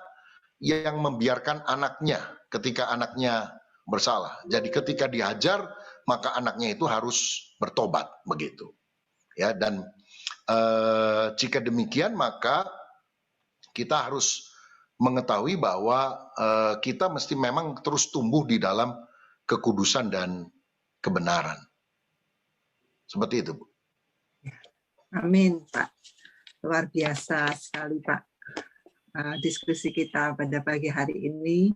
S1: yang membiarkan anaknya ketika anaknya bersalah. Jadi ketika dihajar, maka anaknya itu harus bertobat, begitu. Ya, dan jika demikian maka kita harus mengetahui bahwa kita mesti memang terus tumbuh di dalam kekudusan dan kebenaran. Seperti itu, Bu.
S2: Amin, Pak. Luar biasa sekali, Pak. Diskusi kita pada pagi hari ini.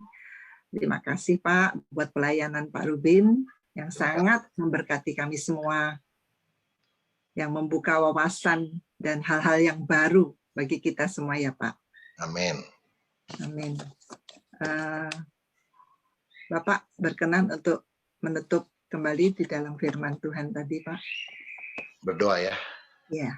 S2: Terima kasih, Pak, buat pelayanan Pak Rubin yang sangat memberkati kami semua, yang membuka wawasan dan hal-hal yang baru bagi kita semua ya, Pak.
S1: Amin.
S2: Amin. Bapak berkenan untuk menutup kembali di dalam firman Tuhan tadi, Pak.
S1: Berdoa ya.
S2: Ya.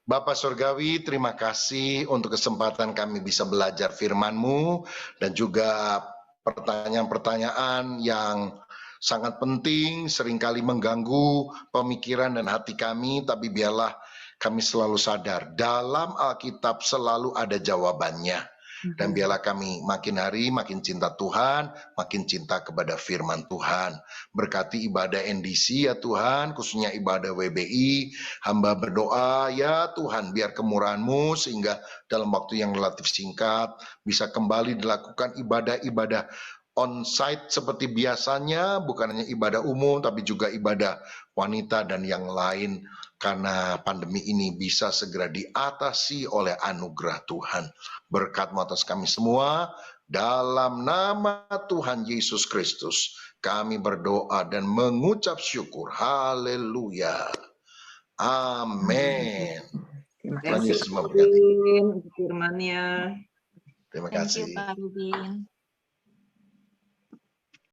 S1: Bapa Surgawi, terima kasih untuk kesempatan kami bisa belajar firman-Mu dan juga pertanyaan-pertanyaan yang sangat penting, seringkali mengganggu pemikiran dan hati kami, tapi biarlah kami selalu sadar, dalam Alkitab selalu ada jawabannya. Dan biarlah kami makin hari makin cinta Tuhan, makin cinta kepada firman Tuhan. Berkati ibadah NDC ya Tuhan, khususnya ibadah WBI. Hamba berdoa ya Tuhan, biar kemurahan-Mu sehingga dalam waktu yang relatif singkat bisa kembali dilakukan ibadah-ibadah on-site seperti biasanya, bukan hanya ibadah umum tapi juga ibadah wanita dan yang lain, karena pandemi ini bisa segera diatasi oleh anugerah Tuhan. Berkat-Mu atas kami semua, dalam nama Tuhan Yesus Kristus kami berdoa dan mengucap syukur. Haleluya. Amin.
S2: Terima
S1: Tuhan
S2: kasih.
S1: Yesus memberkati.
S3: Firman-Nya.
S1: Terima
S3: Thank
S1: kasih.
S3: you, Pak Rubin.